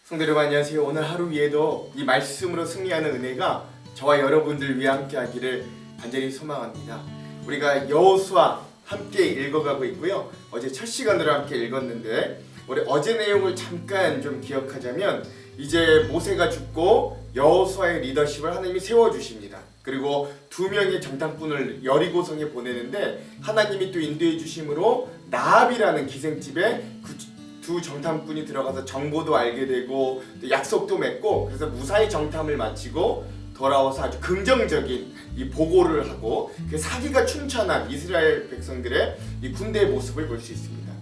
성도 여러분 안녕하세요. 오늘 하루 위에도 이 말씀으로 승리하는 은혜가 저와 여러분들 위해 함께 하기를 간절히 소망합니다. 우리가 여호수아 함께 읽어가고 있고요. 어제 첫 시간으로 함께 읽었는데 우리 어제 내용을 잠깐 좀 기억하자면 이제 모세가 죽고 여호수아의 리더십을 하나님이 세워주십니다. 그리고 두 명의 정탐꾼을 여리고성에 보내는데 하나님이 또 인도해 주심으로 라합이라는 기생집에 두 정탐꾼이 들어가서 정보도 알게 되고 또 약속도 맺고 그래서 무사히 정탐을 마치고 돌아와서 아주 긍정적인 이 보고를 하고 그 사기가 충천한 이스라엘 백성들의 이 군대의 모습을 볼 수 있습니다.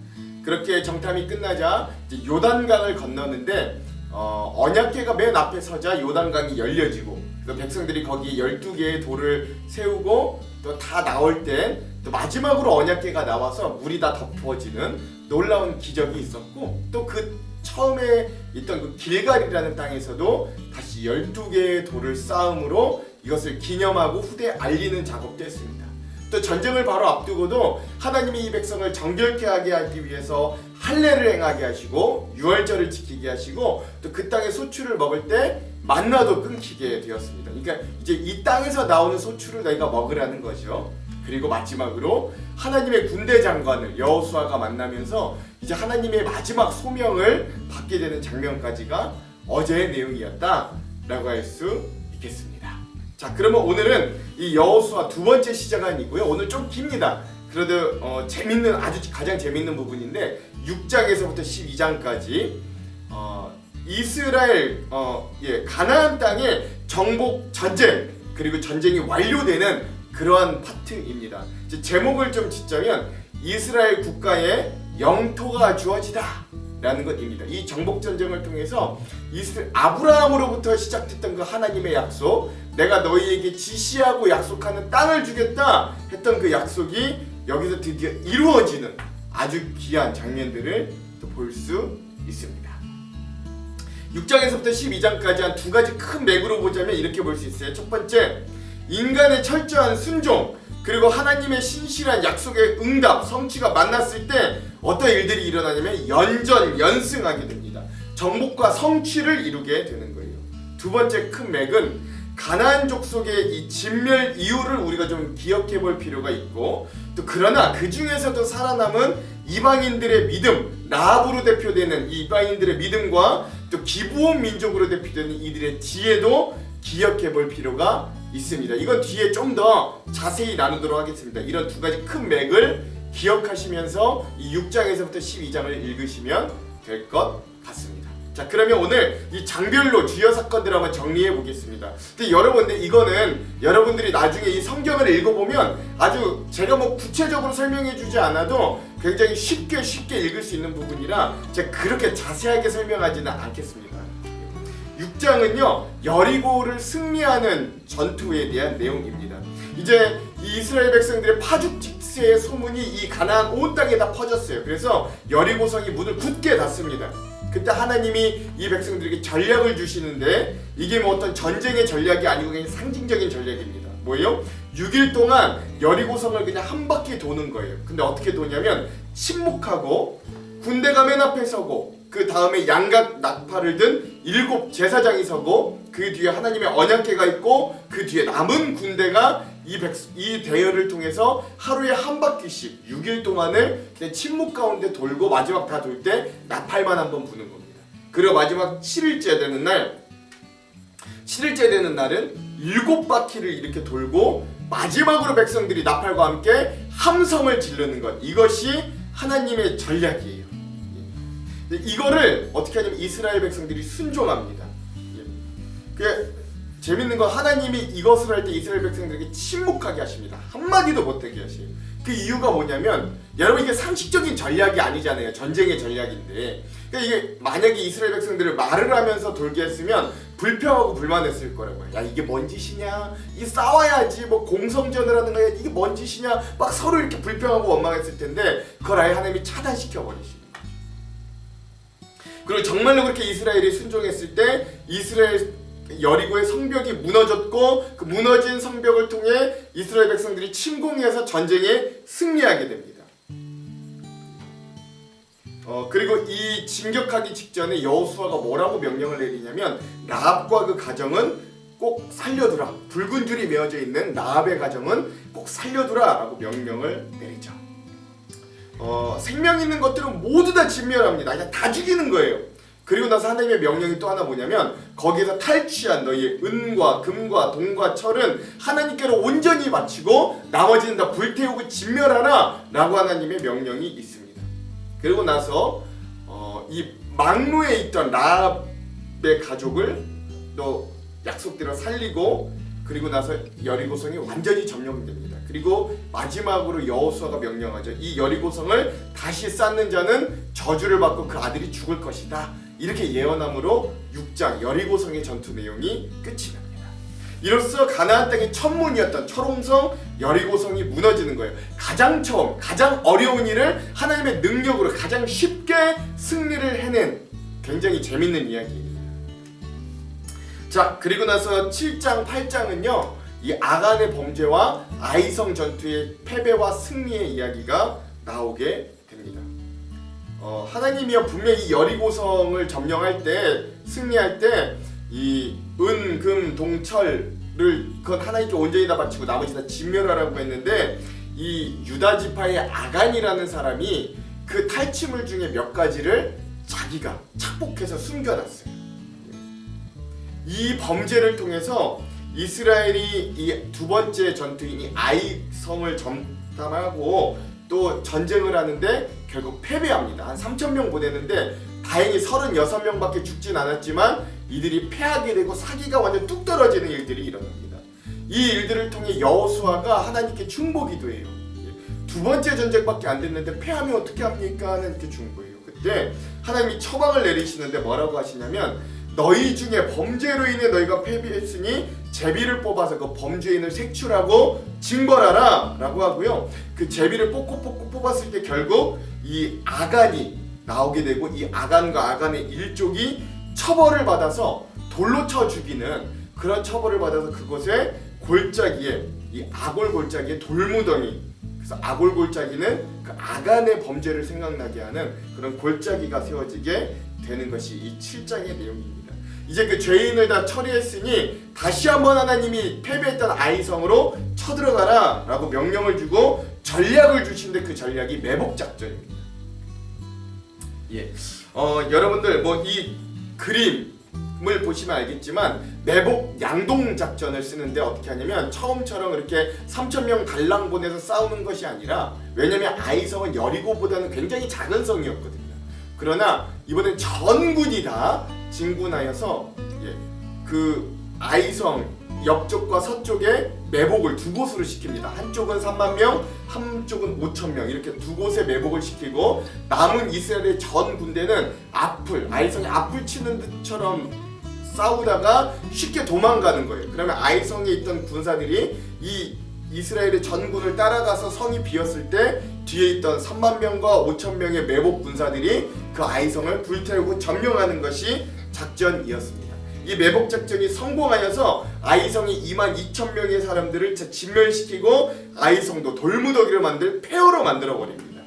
그렇게 정탐이 끝나자 이제 요단강을 건너는데 언약궤가 맨 앞에 서자 요단강이 열려지고 그 백성들이 거기 12개의 돌을 세우고 또 다 나올 땐 또 마지막으로 언약궤가 나와서 물이 다 덮어지는 놀라운 기적이 있었고 또 그 처음에 있던 그 길갈이라는 땅에서도 다시 12개의 돌을 쌓음으로 이것을 기념하고 후대에 알리는 작업도 했습니다. 또 전쟁을 바로 앞두고도 하나님이 이 백성을 정결케 하기 위해서 할례를 행하게 하시고 유월절을 지키게 하시고 또 그 땅의 소출을 먹을 때 만나도 끊기게 되었습니다. 그러니까 이제 이 땅에서 나오는 소출을 너희가 먹으라는 거죠. 그리고 마지막으로 하나님의 군대 장관을 여호수아가 만나면서 이제 하나님의 마지막 소명을 받게 되는 장면까지가 어제의 내용이었다라고 할 수 있겠습니다. 자, 그러면 오늘은 이 여호수아 두 번째 시작안이고요. 오늘 좀 깁니다. 그래도 재밌는 아주 가장 재밌는 부분인데 6장에서부터 12장까지 이스라엘 가나안 땅의 정복 전쟁 그리고 전쟁이 완료되는 그러한 파트입니다. 제목을 좀 짓자면 이스라엘 국가의 영토가 주어지다 라는 것입니다. 이 정복 전쟁을 통해서 아브라함으로부터 시작됐던 그 하나님의 약속, 내가 너희에게 지시하고 약속하는 땅을 주겠다 했던 그 약속이 여기서 드디어 이루어지는 아주 귀한 장면들을 또 볼 수 있습니다. 6장에서부터 12장까지 한 두 가지 큰 맥으로 보자면 이렇게 볼 수 있어요. 첫 번째, 인간의 철저한 순종 그리고 하나님의 신실한 약속의 응답, 성취가 만났을 때 어떤 일들이 일어나냐면 연전연승하게 됩니다. 정복과 성취를 이루게 되는 거예요. 두 번째 큰 맥은 가나안 족속의 이 진멸 이유를 우리가 좀 기억해 볼 필요가 있고 또 그러나 그 중에서도 살아남은 이방인들의 믿음, 라합으로 대표되는 이 이방인들의 믿음과 또 기브온 민족으로 대표되는 이들의 지혜도 기억해 볼 필요가 있습니다. 이건 뒤에 좀 더 자세히 나누도록 하겠습니다. 이런 두 가지 큰 맥을 기억하시면서 이 6장에서부터 12장을 읽으시면 될 것 같습니다. 자, 그러면 오늘 이 장별로 주요 사건들을 한번 정리해 보겠습니다. 근데 여러분들 이거는 여러분들이 나중에 이 성경을 읽어보면 아주 제가 뭐 구체적으로 설명해 주지 않아도 굉장히 쉽게 읽을 수 있는 부분이라 제가 그렇게 자세하게 설명하지는 않겠습니다. 6장은요 여리고를 승리하는 전투에 대한 내용입니다. 이제 이 이스라엘 백성들의 파죽지세의 소문이 이 가나안 온 땅에 다 퍼졌어요. 그래서 여리고성이 문을 굳게 닫습니다. 그때 하나님이 이 백성들에게 전략을 주시는데 이게 뭐 어떤 전쟁의 전략이 아니고 그냥 상징적인 전략입니다. 뭐예요? 6일 동안 여리고성을 그냥 한 바퀴 도는 거예요. 근데 어떻게 도냐면 침묵하고 군대가 맨 앞에 서고 그 다음에 양각 나팔을 든 7 제사장이 서고 그 뒤에 하나님의 언약궤가 있고 그 뒤에 남은 군대가 이 대열을 통해서 하루에 한 바퀴씩 6일 동안을 그냥 침묵 가운데 돌고 마지막 다 돌 때 나팔만 한번 부는 겁니다. 그리고 마지막 7일째 되는 날은 7바퀴를 이렇게 돌고 마지막으로 백성들이 나팔과 함께 함성을 지르는 것, 이것이 하나님의 전략이에요. 이거를 어떻게 하냐면 이스라엘 백성들이 순종합니다. 재밌는 건 하나님이 이것을 할 때 이스라엘 백성들에게 침묵하게 하십니다. 한마디도 못하게 하셔요. 그 이유가 뭐냐면 여러분 이게 상식적인 전략이 아니잖아요. 전쟁의 전략인데 그러니까 이게 만약에 이스라엘 백성들을 말을 하면서 돌게 했으면 불평하고 불만했을 거라고요. 야 이게 뭔 짓이냐, 이게 싸워야지, 뭐 공성전을 하는 거야, 이게 뭔 짓이냐, 막 서로 이렇게 불평하고 원망했을 텐데 그걸 아예 하나님이 차단시켜 버리시는 거죠. 그리고 정말로 그렇게 이스라엘이 순종했을 때 이스라엘 여리고의 성벽이 무너졌고 그 무너진 성벽을 통해 이스라엘 백성들이 침공해서 전쟁에 승리하게 됩니다. 그리고 이 진격하기 직전에 여호수아가 뭐라고 명령을 내리냐면 라합과 그 가정은 꼭 살려두라. 붉은 줄이 메어져 있는 라합의 가정은 꼭 살려두라라고 명령을 내리죠. 생명 있는 것들은 모두 다 진멸합니다. 그냥 다 죽이는 거예요. 그리고 나서 하나님의 명령이 또 하나 뭐냐면 거기에서 탈취한 너희의 은과 금과 동과 철은 하나님께로 온전히 바치고 나머지는 다 불태우고 진멸하라 라고 하나님의 명령이 있습니다. 그리고 나서 이 망루에 있던 라합의 가족을 또 약속대로 살리고 그리고 나서 여리고성이 완전히 점령됩니다. 그리고 마지막으로 여호수아가 명령하죠. 이 여리고성을 다시 쌓는 자는 저주를 받고 그 아들이 죽을 것이다. 이렇게 예언함으로 6장 여리고성의 전투 내용이 끝이 납니다. 이로써 가나안 땅의 천문이었던 철옹성 여리고성이 무너지는 거예요. 가장 처음, 가장 어려운 일을 하나님의 능력으로 가장 쉽게 승리를 해낸 굉장히 재밌는 이야기입니다. 자, 그리고 나서 7장, 8장은요 이 아간의 범죄와 아이성 전투의 패배와 승리의 이야기가 나오게 됩니다. 하나님이요 분명히 이 여리고성을 점령할 때 승리할 때 이 은, 금, 동, 철을 그건 하나님께 온전히 다 바치고 나머지 다 진멸하라고 했는데 이 유다 지파의 아간이라는 사람이 그 탈취물 중에 몇 가지를 자기가 착복해서 숨겨놨어요. 이 범죄를 통해서 이스라엘이 이 두 번째 전투인 이 아이성을 점탐하고 또 전쟁을 하는데 결국 패배합니다. 한 3,000명 보내는데 다행히 36명밖에 죽진 않았지만 이들이 패하게 되고 사기가 완전 뚝 떨어지는 일들이 일어납니다. 이 일들을 통해 여호수아가 하나님께 중보기도해요. 두 번째 전쟁밖에 안 됐는데 패하면 어떻게 합니까? 하나님께 중보해요. 그때 하나님이 처방을 내리시는데 뭐라고 하시냐면 너희 중에 범죄로 인해 너희가 패배했으니 제비를 뽑아서 그 범죄인을 색출하고 징벌하라 라고 하고요. 그 제비를 뽑고 뽑았을 때 결국 이 아간이 나오게 되고 이 아간과 아간의 일족이 처벌을 받아서 돌로 쳐 죽이는 그런 처벌을 받아서 그곳에 골짜기에 이 아골 골짜기에 돌무더기, 그래서 아골 골짜기는 그 아간의 범죄를 생각나게 하는 그런 골짜기가 세워지게 되는 것이 이 7장의 내용입니다. 이제 그 죄인을 다 처리했으니 다시 한번 하나님이 패배했던 아이성으로 쳐들어가라 라고 명령을 주고 전략을 주신데 그 전략이 매복작전입니다. 여러분들 뭐 이 그림을 보시면 알겠지만 매복 양동작전을 쓰는데 어떻게 하냐면 처음처럼 이렇게 3,000명 달랑 보내서 싸우는 것이 아니라, 왜냐면 아이성은 여리고보다는 굉장히 작은 성이었거든요. 그러나 이번엔 전군이 다 진군하여서 그 아이성 옆쪽과 서쪽에 매복을 두 곳으로 시킵니다. 한쪽은 3만 명, 한쪽은 5천 명 이렇게 두 곳에 매복을 시키고 남은 이스라엘의 전 군대는 아이성이 앞을 치는 듯처럼 싸우다가 쉽게 도망가는 거예요. 그러면 아이성에 있던 군사들이 이 이스라엘의 전군을 따라가서 성이 비었을 때 뒤에 있던 3만 명과 5천 명의 매복 군사들이 그 아이성을 불태우고 점령하는 것이 작전이었습니다. 이 매복 작전이 성공하여서 아이성이 22,000명의 사람들을 진멸시키고 아이성도 돌무더기로 만들 폐허로 만들어 버립니다.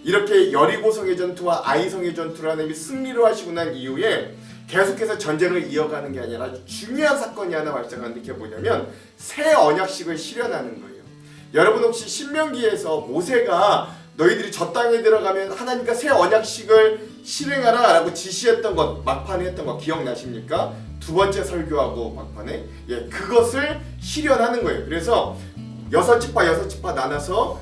이렇게 여리고성의 전투와 아이성의 전투를 하나님이 승리로 하시고 난 이후에 계속해서 전쟁을 이어가는 게 아니라 아주 중요한 사건이 하나 발생하는데 그게 뭐냐면 새 언약식을 실현하는 거예요. 여러분 혹시 신명기에서 모세가 너희들이 저 땅에 들어가면 하나님과 새 언약식을 실행하라 라고 지시했던 것, 막판에 했던 거 기억나십니까? 두 번째 설교하고 막판에 그것을 실현하는 거예요. 그래서 6지파 나눠서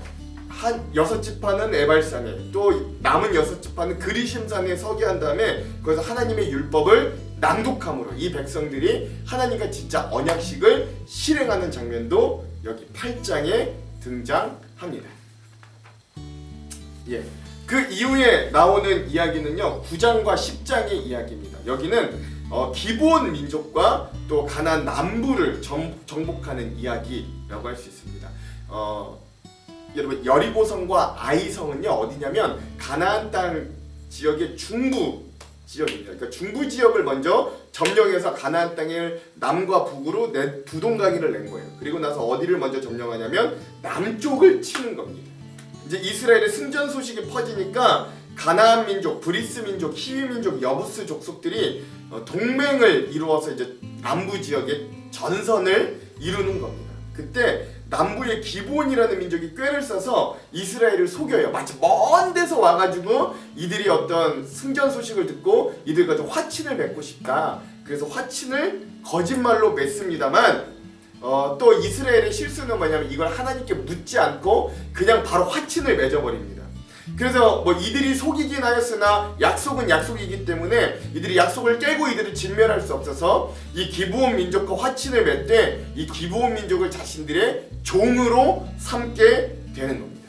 한 6지파는 에발산에, 또 남은 6지파는 그리심산에 서게 한 다음에 거기서 하나님의 율법을 낭독함으로 이 백성들이 하나님과 진짜 언약식을 실행하는 장면도 여기 8장에 등장합니다. 그 이후에 나오는 이야기는요 9장과 10장의 이야기입니다. 여기는 기브온 민족과 또 가나안 남부를 정복하는 이야기라고 할 수 있습니다. 여러분 여리고성과 아이성은요 어디냐면 가나안 땅 지역의 중부 지역입니다. 그러니까 중부 지역을 먼저 점령해서 가나안 땅을 남과 북으로 두 동강이를 낸 거예요. 그리고 나서 어디를 먼저 점령하냐면 남쪽을 치는 겁니다. 이제 이스라엘의 승전 소식이 퍼지니까 가나안 민족, 브리스 민족, 히위 민족, 여부스 족속들이 동맹을 이루어서 이제 남부 지역에 전선을 이루는 겁니다. 그때 남부의 기브온이라는 민족이 꾀를 써서 이스라엘을 속여요. 마치 먼 데서 와가지고 이들이 어떤 승전 소식을 듣고 이들과 좀 화친을 맺고 싶다. 그래서 화친을 거짓말로 맺습니다만 또 이스라엘의 실수는 뭐냐면 이걸 하나님께 묻지 않고 그냥 바로 화친을 맺어버립니다. 그래서 뭐 이들이 속이긴 하였으나 약속은 약속이기 때문에 이들이 약속을 깨고 이들을 진멸할 수 없어서 이 기브온 민족과 화친을 맺되 이 기브온 민족을 자신들의 종으로 삼게 되는 겁니다.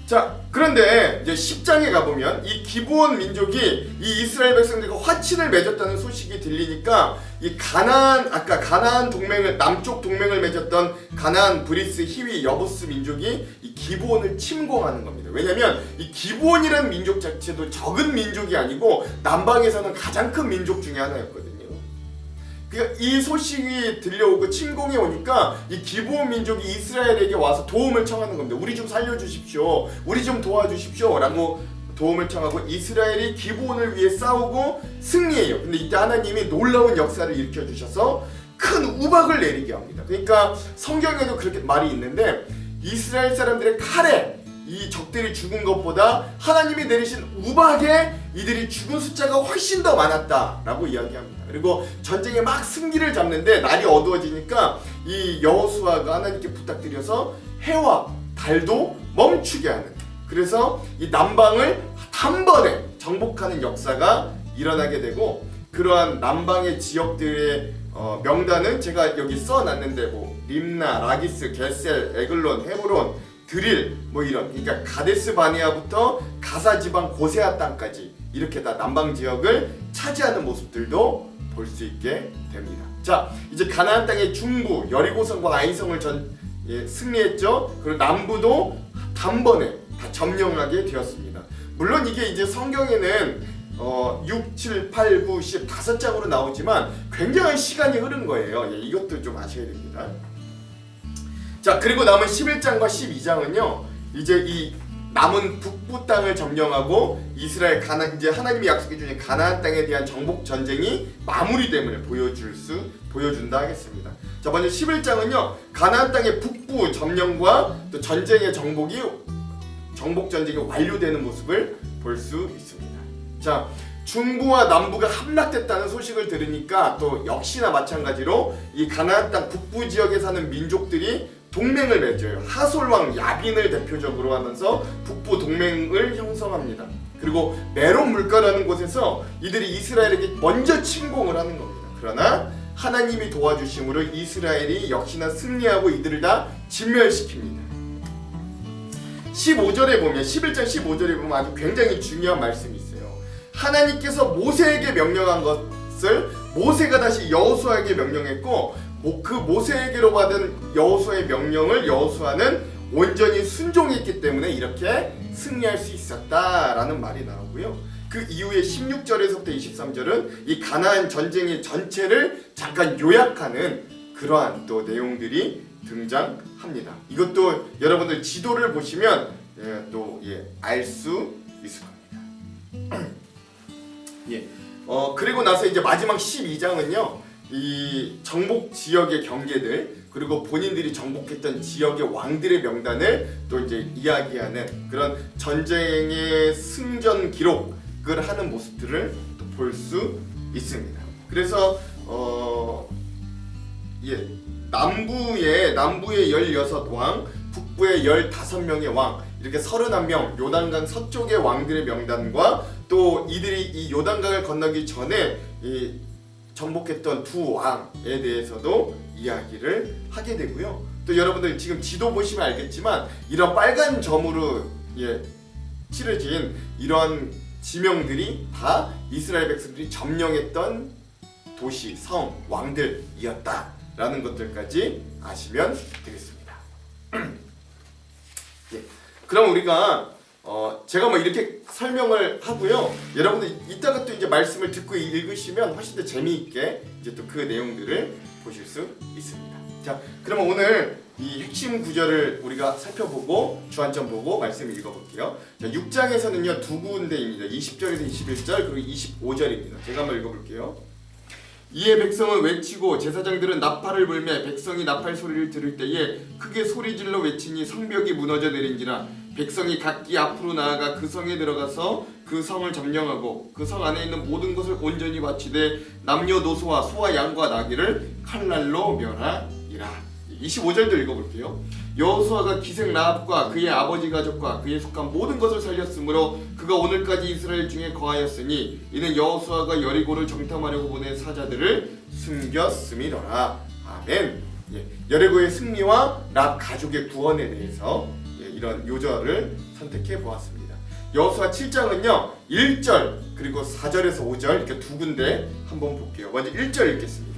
자, 그런데 이제 10장에 가보면 이 기브온 민족이 이 이스라엘 백성들과 화친을 맺었다는 소식이 들리니까 이 아까 가나안 동맹을, 남쪽 동맹을 맺었던 가나안, 브리스, 히위, 여부스 민족이 이 기브온을 침공하는 겁니다. 왜냐면 이 기브온이라는 민족 자체도 적은 민족이 아니고 남방에서는 가장 큰 민족 중에 하나였거든요. 그러니까 이 소식이 들려오고 침공해 오니까 이 기브온 민족이 이스라엘에게 와서 도움을 청하는 겁니다. 우리 좀 살려주십시오. 우리 좀 도와주십시오. 라고 도움을 청하고 이스라엘이 기브온을 위해 싸우고 승리해요. 근데 이때 하나님이 놀라운 역사를 일으켜 주셔서 큰 우박을 내리게 합니다. 그러니까 성경에도 그렇게 말이 있는데 이스라엘 사람들의 칼에 이 적들이 죽은 것보다 하나님이 내리신 우박에 이들이 죽은 숫자가 훨씬 더 많았다라고 이야기합니다. 그리고 전쟁에 막 승기를 잡는데 날이 어두워지니까 이 여호수아가 하나님께 부탁드려서 해와 달도 멈추게 하는, 그래서 이 남방을 단번에 정복하는 역사가 일어나게 되고, 그러한 남방의 지역들의 명단은 제가 여기 써놨는데 뭐 림나, 라기스, 게셀, 에글론, 헤브론, 드릴 뭐 이런, 그러니까 가데스 바네아부터 가사 지방 고세아 땅까지 이렇게 다 남방 지역을 차지하는 모습들도 볼 수 있게 됩니다. 자, 이제 가나안 땅의 중부 여리고성과 아이성을 승리했죠. 그리고 남부도 단번에 다 점령하게 되었습니다. 물론 이게 이제 성경에는 6, 7, 8, 9, 10 5장으로 나오지만 굉장한 시간이 흐른 거예요. 이것도 좀 아셔야 됩니다. 자, 그리고 남은 11장과 12장은요 이제 이 남은 북부 땅을 점령하고 이스라엘 이제 하나님이 약속해 주신 가나안 땅에 대한 정복 전쟁이 마무리됨을 보여준다 하겠습니다. 자, 먼저 11장은요 가나안 땅의 북부 점령과 또 전쟁의 정복 전쟁이 완료되는 모습을 볼 수 있습니다. 자, 중부와 남부가 함락됐다는 소식을 들으니까 또 역시나 마찬가지로 이 가나안 땅 북부 지역에 사는 민족들이 동맹을 맺어요. 하솔왕 야빈을 대표적으로 하면서 북부 동맹을 형성합니다. 그리고 메론 물가라는 곳에서 이들이 이스라엘에게 먼저 침공을 하는 겁니다. 그러나 하나님이 도와주심으로 이스라엘이 역시나 승리하고 이들을 다 진멸시킵니다. 15절에 보면 11장 15절에 보면 아주 굉장히 중요한 말씀이 있어요. 하나님께서 모세에게 명령한 것을 모세가 다시 여호수아에게 명령했고, 그 모세에게로 받은 여호수아의 명령을 여호수아는 온전히 순종했기 때문에 이렇게 승리할 수 있었다라는 말이 나오고요. 그 이후에 16절에서부터 23절은 이 가나안 전쟁의 전체를 잠깐 요약하는 그러한 또 내용들이 등장합니다. 이것도 여러분들 지도를 보시면 또 알 수 있을 겁니다. 그리고 나서 이제 마지막 12장은요. 이 정복 지역의 경계들, 그리고 본인들이 정복했던 지역의 왕들의 명단을 또 이제 이야기하는 그런 전쟁의 승전 기록을 하는 모습들을 또 볼 수 있습니다. 그래서 남부의 16왕, 북부의 15명의 왕, 이렇게 31명 요단강 서쪽의 왕들의 명단과 또 이들이 이 요단강을 건너기 전에 이 정복했던 두 왕에 대해서도 이야기를 하게 되고요. 또 여러분들 지금 지도 보시면 알겠지만 이런 빨간 점으로 칠해진 이런 지명들이 다 이스라엘 백성들이 점령했던 도시, 성, 왕들이었다라는 것들까지 아시면 되겠습니다. 그럼 우리가 제가 뭐 이렇게 설명을 하고요. 여러분들 이따가 또 이제 말씀을 듣고 읽으시면 훨씬 더 재미있게 이제 또 그 내용들을 보실 수 있습니다. 자, 그러면 오늘 이 핵심 구절을 우리가 살펴보고 주안점 보고 말씀을 읽어볼게요. 자, 6장에서는요 두 군데입니다. 20절에서 21절 그리고 25절입니다. 제가 한번 읽어볼게요. 이에 백성은 외치고 제사장들은 나팔을 불매 백성이 나팔 소리를 들을 때에 크게 소리질러 외치니 성벽이 무너져 내린지라 백성이 각기 앞으로 나아가 그 성에 들어가서 그 성을 점령하고 그 성 안에 있는 모든 것을 온전히 바치되 남녀노소와 소와 양과 나귀를 칼날로 멸하리라. 25절도 읽어볼게요. 여호수아가 기생 라합과 그의 아버지 가족과 그에 속한 모든 것을 살렸으므로 그가 오늘까지 이스라엘 중에 거하였으니 이는 여호수아가 여리고를 정탐하려고 보낸 사자들을 숨겼음이더라. 아멘. 여리고의 승리와 라합 가족의 구원에 대해서 이런 요절을 선택해 보았습니다. 여호수아 7장은요 1절 그리고 4절에서 5절 이렇게 두 군데 한번 볼게요. 먼저 1절 읽겠습니다.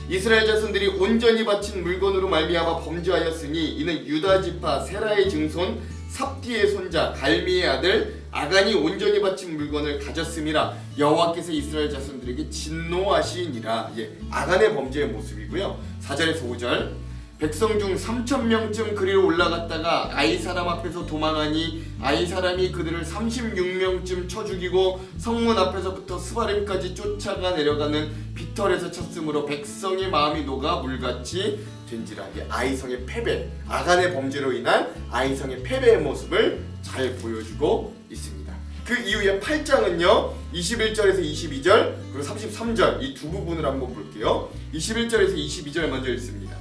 이스라엘 자손들이 온전히 바친 물건으로 말미암아 범죄하였으니 이는 유다 지파 세라의 증손 삽디의 손자 갈미의 아들 아간이 온전히 바친 물건을 가졌음이라 여호와께서 이스라엘 자손들에게 진노하시니라. 아간의 범죄의 모습이고요. 4절에서 5절 백성 중 3,000명쯤 그리로 올라갔다가 아이 사람 앞에서 도망하니 아이 사람이 그들을 36명쯤 쳐 죽이고 성문 앞에서부터 스바림까지 쫓아가 내려가는 비털에서 쳤으므로 백성의 마음이 녹아 물같이 된지라. 아이성의 패배, 아간의 범죄로 인한 아이성의 패배의 모습을 잘 보여주고 있습니다. 그 이후에 8장은요 21절에서 22절 그리고 33절 이 두 부분을 한번 볼게요. 21절에서 22절 먼저 읽습니다.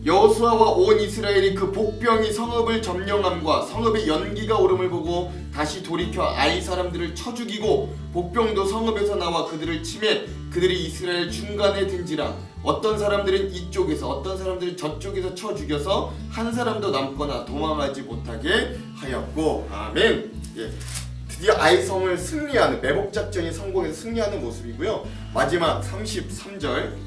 여호수아와 온 이스라엘이 그 복병이 성읍을 점령함과 성읍의 연기가 오름을 보고 다시 돌이켜 아이 사람들을 쳐 죽이고 복병도 성읍에서 나와 그들을 치매 그들이 이스라엘 중간에 든지라. 어떤 사람들은 이쪽에서 어떤 사람들은 저쪽에서 쳐 죽여서 한 사람도 남거나 도망하지 못하게 하였고. 아멘. 드디어 아이성을 승리하는 매복작전이 성공해서 승리하는 모습이고요. 마지막 33절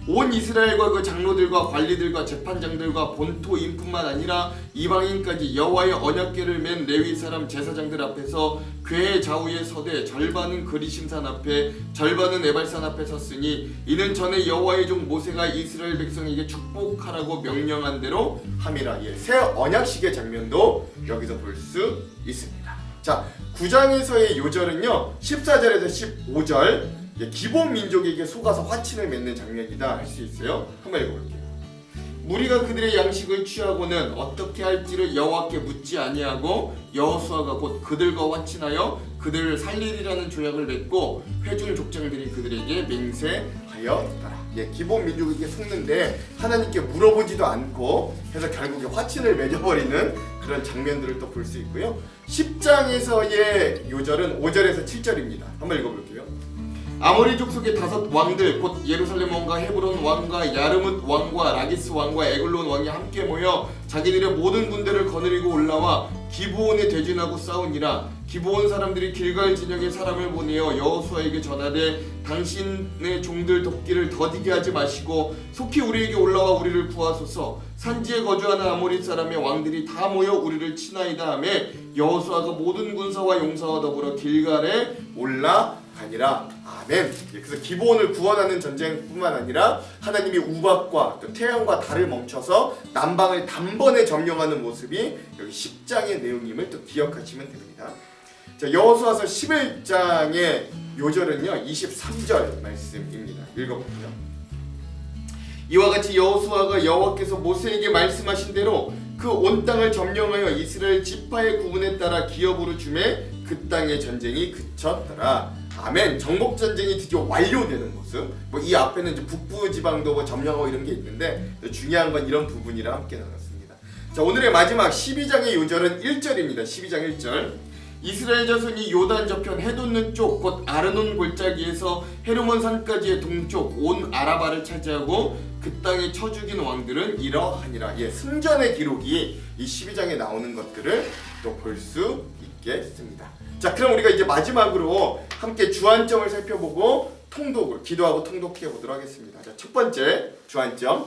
온 이스라엘과 그 장로들과 관리들과 재판장들과 본토인뿐만 아니라 이방인까지 여호와의 언약궤를 맨 레위 사람 제사장들 앞에서 궤의 좌우에 서되 절반은 그리심산 앞에 절반은 에발산 앞에 섰으니 이는 전에 여호와의 종 모세가 이스라엘 백성에게 축복하라고 명령한 대로 함이라. 새 언약식의 장면도 여기서 볼 수 있습니다. 자, 9장에서의 요절은요 14절에서 15절 기본 민족에게 속아서 화친을 맺는 장면이다 할 수 있어요. 한번 읽어볼게요. 무리가 그들의 양식을 취하고는 어떻게 할지를 여호와께 묻지 아니하고 여호수아가 곧 그들과 화친하여 그들을 살리리라는 조약을 맺고 회중 족장들이 그들에게 맹세하였더라. 기본 민족에게 속는데 하나님께 물어보지도 않고 해서 결국에 화친을 맺어버리는 그런 장면들을 또 볼 수 있고요. 10장에서의 요절은 5절에서 7절입니다. 한번 읽어볼게요. 아모리 족속의 5 왕들 곧 예루살렘 왕과 헤브론 왕과 야르뭇 왕과 라기스 왕과 에글론 왕이 함께 모여 자기들의 모든 군대를 거느리고 올라와 기브온에 대진하고 싸우니라. 기브온 사람들이 길갈 진영에 사람을 보내어 여호수아에게 전하되 당신의 종들 돕기를 더디게 하지 마시고 속히 우리에게 올라와 우리를 구하소서. 산지에 거주하는 아모리 사람의 왕들이 다 모여 우리를 치나이다 하며 여호수아가 모든 군사와 용사와 더불어 길갈에 올라가니라. 아멘. 그래서 기브온을 구원하는 전쟁뿐만 아니라 하나님이 우박과 또 태양과 달을 멈춰서 남방을 단번에 점령하는 모습이 여기 10장의 내용임을 또 기억하시면 됩니다. 자, 여호수아서 11장의 요절은요 23절 말씀입니다. 읽어볼게요. 이와 같이 여호수아가 여호와께서 모세에게 말씀하신 대로 그 온 땅을 점령하여 이스라엘 지파의 구분에 따라 기업으로 주매 그 땅의 전쟁이 그쳤더라. 아멘. 정복 전쟁이 드디어 완료되는 모습. 이 앞에는 이제 북부 지방도 점령하고 이런 게 있는데 중요한 건 이런 부분이랑 함께 나눴습니다. 자, 오늘의 마지막 12장의 요절은 1절입니다. 12장 1절. 이스라엘 자손이 요단 저편 해돋는 쪽 곧 아르논 골짜기에서 헤르몬 산까지의 동쪽 온 아라바를 차지하고 그 땅에 쳐 죽인 왕들은 이러하니라. 승전의 기록이 이 12장에 나오는 것들을 또 볼 수 있겠습니다. 자, 그럼 우리가 이제 마지막으로 함께 주안점을 살펴보고 통독을 기도하고 통독해 보도록 하겠습니다. 자, 첫 번째 주안점.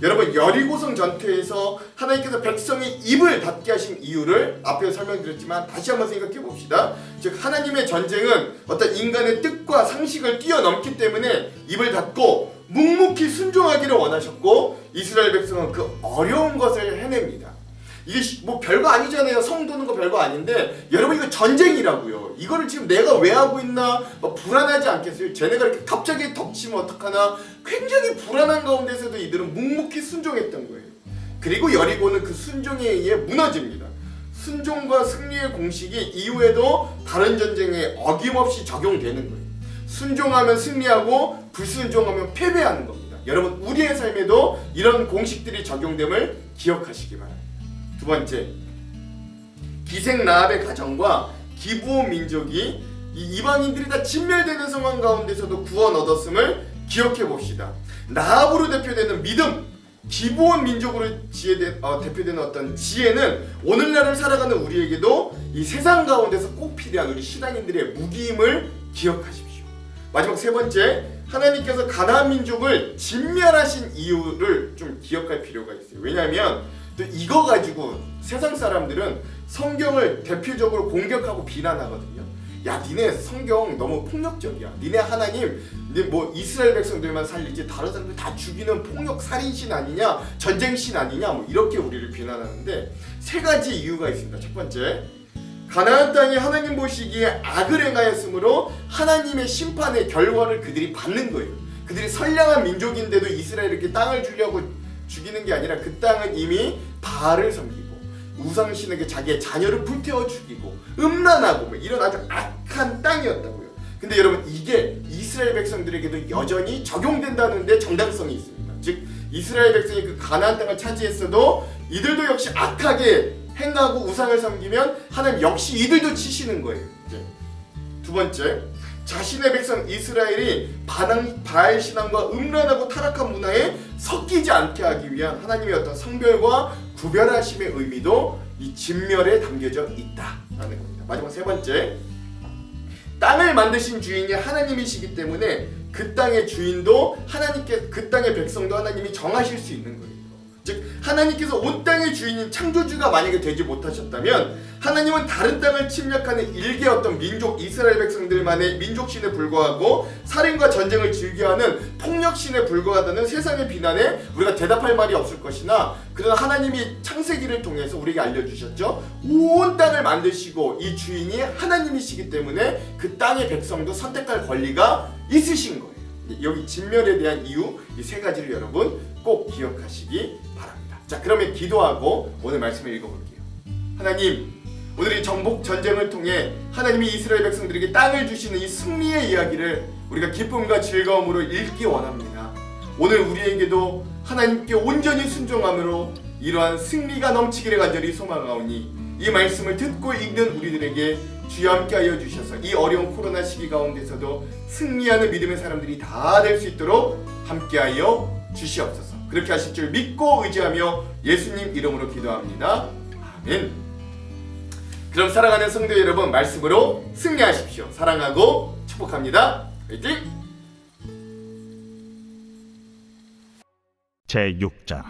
여러분 여리고성 전투에서 하나님께서 백성의 입을 닫게 하신 이유를 앞에 설명드렸지만 다시 한번 생각해 봅시다. 즉 하나님의 전쟁은 어떤 인간의 뜻과 상식을 뛰어넘기 때문에 입을 닫고 묵묵히 순종하기를 원하셨고 이스라엘 백성은 그 어려운 것을 해냅니다. 이게 뭐 별거 아니잖아요. 성 도는 거 별거 아닌데 여러분 이거 전쟁이라고요. 이거를 지금 내가 왜 하고 있나 막 불안하지 않겠어요? 쟤네가 이렇게 갑자기 덮치면 어떡하나 굉장히 불안한 가운데서도 이들은 묵묵히 순종했던 거예요. 그리고 여리고는 그 순종에 의해 무너집니다. 순종과 승리의 공식이 이후에도 다른 전쟁에 어김없이 적용되는 거예요. 순종하면 승리하고 불순종하면 패배하는 겁니다. 여러분 우리의 삶에도 이런 공식들이 적용됨을 기억하시기 바랍니다. 두 번째, 기생 라합의 가정과 기브온 민족이 이방인들이 다 진멸되는 상황 가운데서도 구원 얻었음을 기억해 봅시다. 라합으로 대표되는 믿음, 기브온 민족으로 대표되는 어떤 지혜는 오늘날을 살아가는 우리에게도 이 세상 가운데서 꼭 필요한 우리 신앙인들의 무기임을 기억하십시오. 마지막 세 번째, 하나님께서 가나안 민족을 진멸하신 이유를 좀 기억할 필요가 있어요. 왜냐하면 또 이거 가지고 세상 사람들은 성경을 대표적으로 공격하고 비난하거든요. 야, 니네 성경 너무 폭력적이야. 니네 하나님 뭐 이스라엘 백성들만 살리지 다른 사람들 다 죽이는 폭력 살인신 아니냐, 전쟁신 아니냐, 뭐 이렇게 우리를 비난하는데 세 가지 이유가 있습니다. 첫 번째, 가나안 땅이 하나님 보시기에 악을 행하였으므로 하나님의 심판의 결과를 그들이 받는 거예요. 그들이 선량한 민족인데도 이스라엘에게 땅을 주려고 죽이는 게 아니라 그 땅은 이미 바알을 섬기고 우상신에게 자기의 자녀를 불태워 죽이고 음란하고 뭐 이런 아주 악한 땅이었다고요. 근데 여러분 이게 이스라엘 백성들에게도 여전히 적용된다는데 정당성이 있습니다. 즉 이스라엘 백성이 그 가나안 땅을 차지했어도 이들도 역시 악하게 행하고 우상을 섬기면 하나님 역시 이들도 치시는 거예요. 이제 두 번째, 자신의 백성 이스라엘이 바알 신앙과 음란하고 타락한 문화에 섞이지 않게 하기 위한 하나님의 어떤 성별과 구별하심의 의미도 이 진멸에 담겨져 있다라는 겁니다. 마지막 세 번째, 땅을 만드신 주인이 하나님이시기 때문에 그 땅의 주인도 하나님께, 그 땅의 백성도 하나님이 정하실 수 있는 거예요. 즉 하나님께서 온 땅의 주인인 창조주가 만약에 되지 못하셨다면 하나님은 다른 땅을 침략하는 일개 어떤 민족 이스라엘 백성들만의 민족신에 불과하고 살인과 전쟁을 즐겨하는 폭력신에 불과하다는 세상의 비난에 우리가 대답할 말이 없을 것이나, 그러나 하나님이 창세기를 통해서 우리에게 알려주셨죠. 온 땅을 만드시고 이 주인이 하나님이시기 때문에 그 땅의 백성도 선택할 권리가 있으신 거예요. 여기 진멸에 대한 이유 이 세 가지를 여러분 꼭 기억하시기 바랍니다. 자, 그러면 기도하고 오늘 말씀을 읽어볼게요. 하나님, 오늘 이 정복 전쟁을 통해 하나님이 이스라엘 백성들에게 땅을 주시는 이 승리의 이야기를 우리가 기쁨과 즐거움으로 읽기 원합니다. 오늘 우리에게도 하나님께 온전히 순종함으로 이러한 승리가 넘치기를 간절히 소망하오니 이 말씀을 듣고 읽는 우리들에게 주여 함께하여 주셔서 이 어려운 코로나 시기 가운데서도 승리하는 믿음의 사람들이 다 될 수 있도록 함께하여 주시옵소서. 그렇게 하실 줄 믿고 의지하며 예수님 이름으로 기도합니다. 아멘. 그럼 사랑하는 성도 여러분, 말씀으로 승리하십시오. 사랑하고 축복합니다. 화이팅! 제6장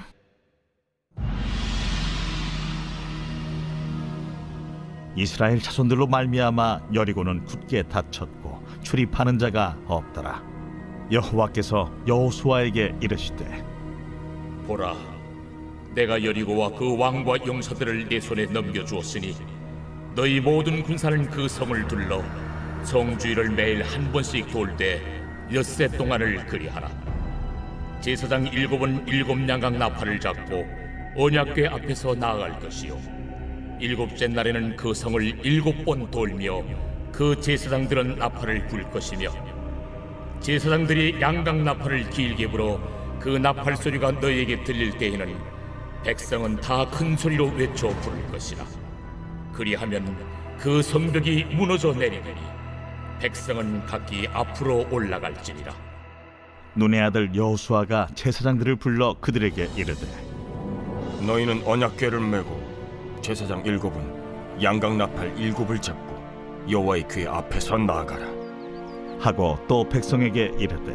이스라엘 자손들로 말미암아 여리고는 굳게 닫혔고 출입하는 자가 없더라. 여호와께서 여호수아에게 이르시되, 보라, 내가 여리고와 그 왕과 용사들을 내 손에 넘겨주었으니 너희 모든 군사는 그 성을 둘러 성주위를 매일 한 번씩 돌 때 엿새 동안을 그리하라. 제사장 7은 7 양각 나팔을 잡고 언약궤 앞에서 나아갈 것이요, 7째 날에는 그 성을 7번 돌며 그 제사장들은 나팔을 불 것이며, 제사장들이 양각 나팔을 길게 불어 그 나팔 소리가 너희에게 들릴 때에는 백성은 다 큰 소리로 외쳐 부를 것이라. 그리하면 그 성벽이 무너져 내리리니 백성은 각기 앞으로 올라갈지니라. 눈의 아들 여호수아가 제사장들을 불러 그들에게 이르되, 너희는 언약궤를 메고 제사장 7은 양각 나팔 7을 잡고 여호와의 궤 앞에서 나아가라 하고 또 백성에게 이르되,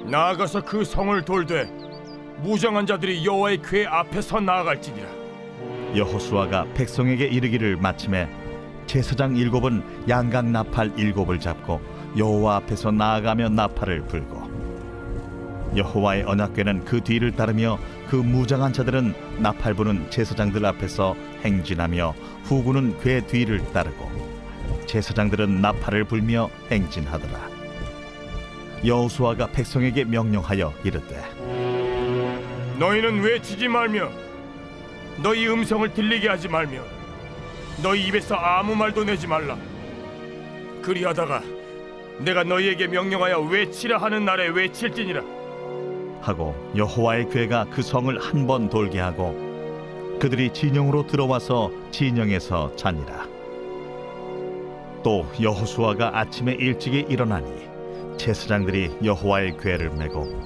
나아가서 그 성을 돌되 무장한 자들이 여호와의 궤 앞에서 나아갈지니라. 여호수아가 백성에게 이르기를 마침에 제사장 7은 양각 나팔 7을 잡고 여호와 앞에서 나아가며 나팔을 불고 여호와의 언약궤는 그 뒤를 따르며 그 무장한 자들은 나팔 부는 제사장들 앞에서 행진하며 후군은 궤 뒤를 따르고 제사장들은 나팔을 불며 행진하더라. 여호수아가 백성에게 명령하여 이르되 너희는 외치지 말며 너희 음성을 들리게 하지 말며 너희 입에서 아무 말도 내지 말라. 그리하다가 내가 너희에게 명령하여 외치라 하는 날에 외칠지니라. 하고 여호와의 궤가 그 성을 한 번 돌게 하고 그들이 진영으로 들어와서 진영에서 자니라. 또 여호수아가 아침에 일찍이 일어나니 제사장들이 여호와의 궤를 메고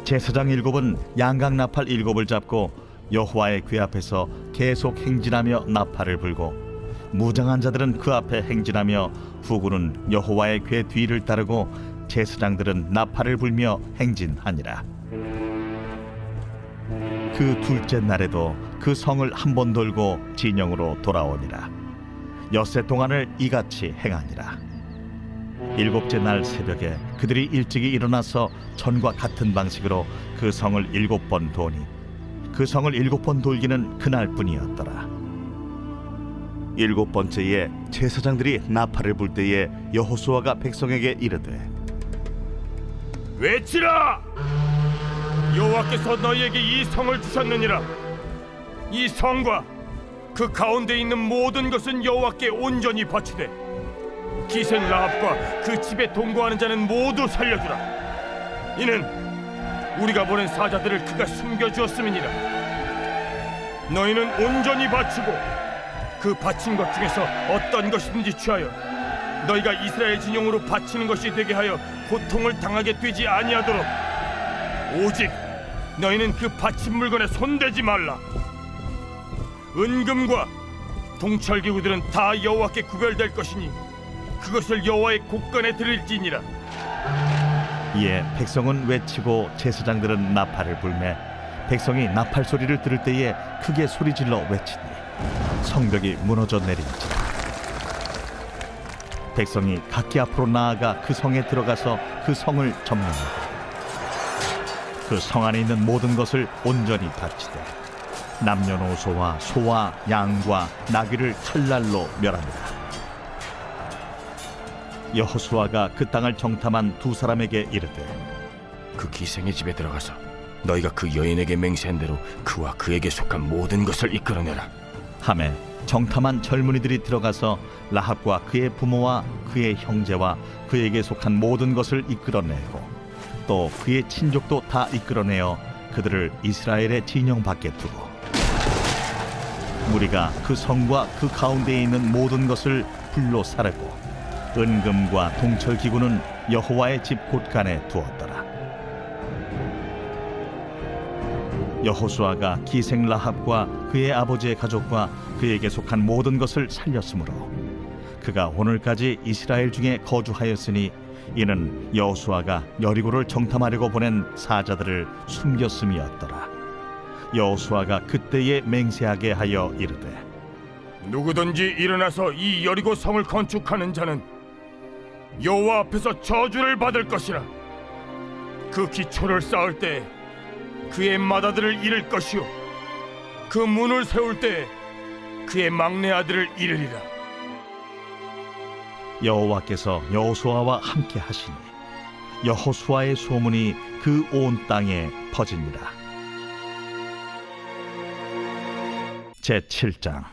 제사장 7은 양각 나팔 7을 잡고 여호와의 궤 앞에서 계속 행진하며 나팔을 불고 무장한 자들은 그 앞에 행진하며 후군은 여호와의 궤 뒤를 따르고 제사장들은 나팔을 불며 행진하니라. 그 둘째 날에도 그 성을 한 번 돌고 진영으로 돌아오니라. 엿새 동안을 이같이 행하니라. 7째 날 새벽에 그들이 일찍이 일어나서 전과 같은 방식으로 그 성을 7번 도니 그 성을 7번 돌기는 그날뿐이었더라. 7번째에 제사장들이 나팔을 불 때에 여호수아가 백성에게 이르되 외치라! 여호와께서 너희에게 이 성을 주셨느니라. 이 성과 그 가운데 있는 모든 것은 여호와께 온전히 바치되 기생 라합과 그 집에 동거하는 자는 모두 살려주라. 이는 우리가 보낸 사자들을 그가 숨겨주었음이니라. 너희는 온전히 바치고 그 바친 것 중에서 어떤 것이든지 취하여 너희가 이스라엘 진영으로 바치는 것이 되게 하여 고통을 당하게 되지 아니하도록 오직 너희는 그 바친 물건에 손대지 말라. 은금과 동철기구들은 다 여호와께 구별될 것이니 그것을 여호와의 곳간에 드릴지니라. 이에 백성은 외치고 제사장들은 나팔을 불매 백성이 나팔 소리를 들을 때에 크게 소리질러 외치니 성벽이 무너져 내린지라. 백성이 각기 앞으로 나아가 그 성에 들어가서 그 성을 점령하고 그 성 안에 있는 모든 것을 온전히 바치되 남녀노소와 소와 양과 나귀를 칼날로 멸합니다. 여호수아가 그 땅을 정탐한 두 사람에게 이르되 그 기생의 집에 들어가서 너희가 그 여인에게 맹세한 대로 그와 그에게 속한 모든 것을 이끌어내라. 하매 정탐한 젊은이들이 들어가서 라합과 그의 부모와 그의 형제와 그에게 속한 모든 것을 이끌어내고 또 그의 친족도 다 이끌어내어 그들을 이스라엘의 진영 밖에 두고 무리가 그 성과 그 가운데에 있는 모든 것을 불로 사르고 은금과 동철기구는 여호와의 집 곳간에 두었더라. 여호수아가 기생 라합과 그의 아버지의 가족과 그에게 속한 모든 것을 살렸으므로 그가 오늘까지 이스라엘 중에 거주하였으니 이는 여호수아가 여리고를 정탐하려고 보낸 사자들을 숨겼음이었더라. 여호수아가 그때에 맹세하게 하여 이르되 누구든지 일어나서 이 여리고 성을 건축하는 자는 여호와 앞에서 저주를 받을 것이라. 그 기초를 쌓을 때 그의 맏아들을 잃을 것이요 그 문을 세울 때 그의 막내 아들을 잃으리라. 여호와께서 여호수아와 함께 하시니 여호수아의 소문이 그 온 땅에 퍼지니라. 제7장.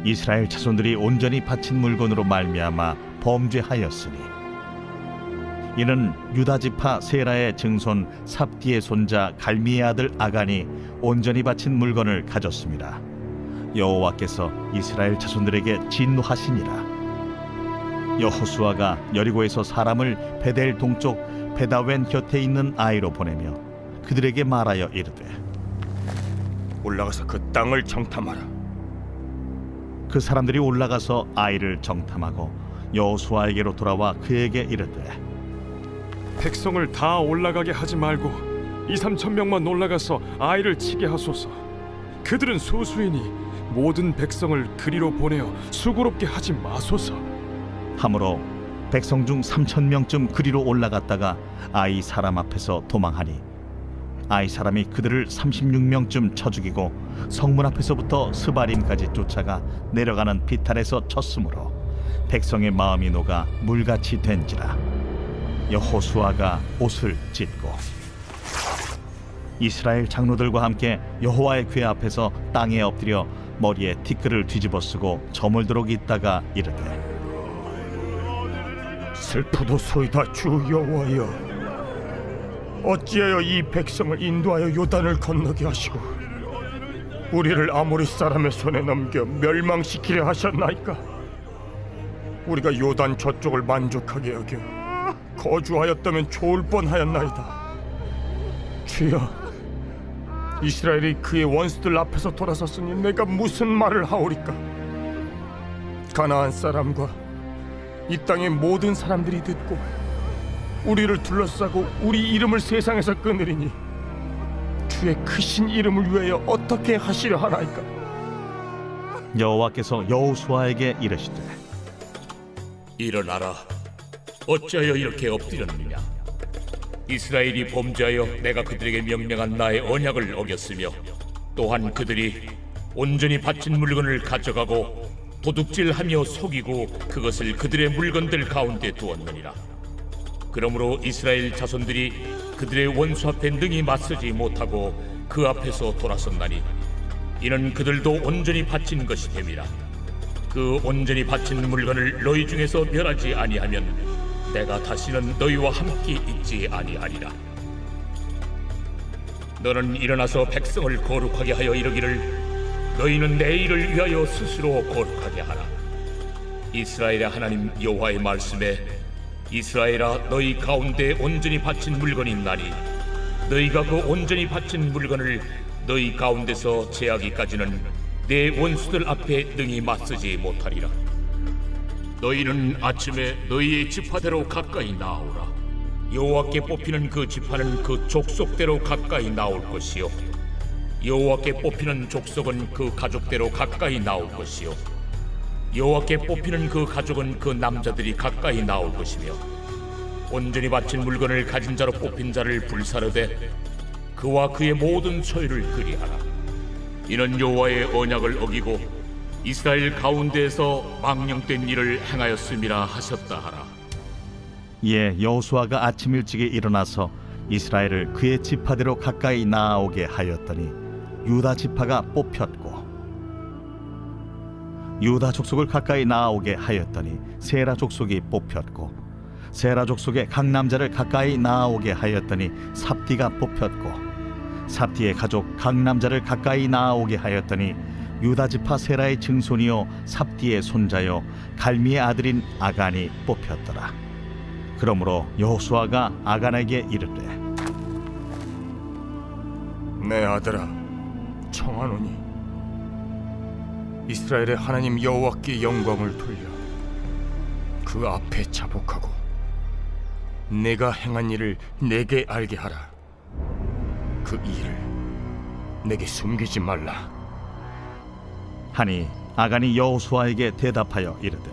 이스라엘 자손들이 온전히 바친 물건으로 말미암아 범죄하였으니 이는 유다 지파 세라의 증손 삽디의 손자 갈미의 아들 아간이 온전히 바친 물건을 가졌습니다. 여호와께서 이스라엘 자손들에게 진노하시니라. 여호수아가 여리고에서 사람을 베델 동쪽 베다웬 곁에 있는 아이로 보내며 그들에게 말하여 이르되 올라가서 그 땅을 정탐하라. 그 사람들이 올라가서 아이를 정탐하고 여호수아에게로 돌아와 그에게 이르되 백성을 다 올라가게 하지 말고 2-3천 명만 올라가서 아이를 치게 하소서. 그들은 소수이니 모든 백성을 그리로 보내어 수고롭게 하지 마소서. 함으로 백성 중 3,000명쯤 그리로 올라갔다가 아이 사람 앞에서 도망하니 아이 사람이 그들을 36명쯤 쳐 죽이고 성문 앞에서부터 스바림까지 쫓아가 내려가는 비탈에서 쳤으므로 백성의 마음이 녹아 물같이 된지라. 여호수아가 옷을 찢고 이스라엘 장로들과 함께 여호와의 궤 앞에서 땅에 엎드려 머리에 티끌을 뒤집어 쓰고 저물도록 있다가 이르되 슬프도소이다 주 여호와여, 어찌하여 이 백성을 인도하여 요단을 건너게 하시고 우리를 아모리 사람의 손에 넘겨 멸망시키려 하셨나이까? 우리가 요단 저쪽을 만족하게 여겨 거주하였다면 좋을 뻔하였나이다. 주여, 이스라엘이 그의 원수들 앞에서 돌아섰으니 내가 무슨 말을 하오리까? 가나안 사람과 이 땅의 모든 사람들이 듣고 우리를 둘러싸고 우리 이름을 세상에서 끊으리니 주의 크신 이름을 위하여 어떻게 하시려 하나이까? 여호와께서 여호수아에게 이르시되 일어나라. 어찌하여 이렇게 엎드렸느냐? 이스라엘이 범죄하여 내가 그들에게 명령한 나의 언약을 어겼으며 또한 그들이 온전히 바친 물건을 가져가고 도둑질하며 속이고 그것을 그들의 물건들 가운데 두었느니라. 그러므로 이스라엘 자손들이 그들의 원수 앞에 능히 맞서지 못하고 그 앞에서 돌아섰나니 이는 그들도 온전히 바친 것이 됨이라. 그 온전히 바친 물건을 너희 중에서 멸하지 아니하면 내가 다시는 너희와 함께 있지 아니하리라. 너는 일어나서 백성을 거룩하게 하여 이르기를 너희는 내 일을 위하여 스스로 거룩하게 하라. 이스라엘의 하나님 여호와의 말씀에 이스라엘아, 너희 가운데 온전히 바친 물건이 있나니 너희가 그 온전히 바친 물건을 너희 가운데서 제하기까지는 내 원수들 앞에 능히 맞서지 못하리라. 너희는 아침에 너희의 지파대로 가까이 나오라. 여호와께 뽑히는 그 지파는 그 족속대로 가까이 나올 것이요 여호와께 뽑히는 족속은 그 가족대로 가까이 나올 것이요 여호와께 뽑히는 그 가족은 그 남자들이 가까이 나올 것이며 온전히 바친 물건을 가진 자로 뽑힌 자를 불사르되 그와 그의 모든 소유를 그리하라. 이는 여호와의 언약을 어기고 이스라엘 가운데에서 망령된 일을 행하였음이라 하셨다 하라. 이에 여호수아가 아침 일찍에 일어나서 이스라엘을 그의 지파대로 가까이 나아오게 하였더니 유다 지파가 뽑혔고 유다 족속을 가까이 나아오게 하였더니 세라 족속이 뽑혔고 세라 족속의 각 남자를 가까이 나아오게 하였더니 삽디가 뽑혔고 삽디의 가족 각 남자를 가까이 나아오게 하였더니 유다 지파 세라의 증손이요 삽디의 손자요 갈미의 아들인 아간이 뽑혔더라. 그러므로 여호수아가 아간에게 이르되 내 아들아, 청하노니 이스라엘의 하나님 여호와께 영광을 돌려 그 앞에 자복하고 내가 행한 일을 내게 알게 하라. 그 일을 내게 숨기지 말라. 하니 아간이 여호수아에게 대답하여 이르되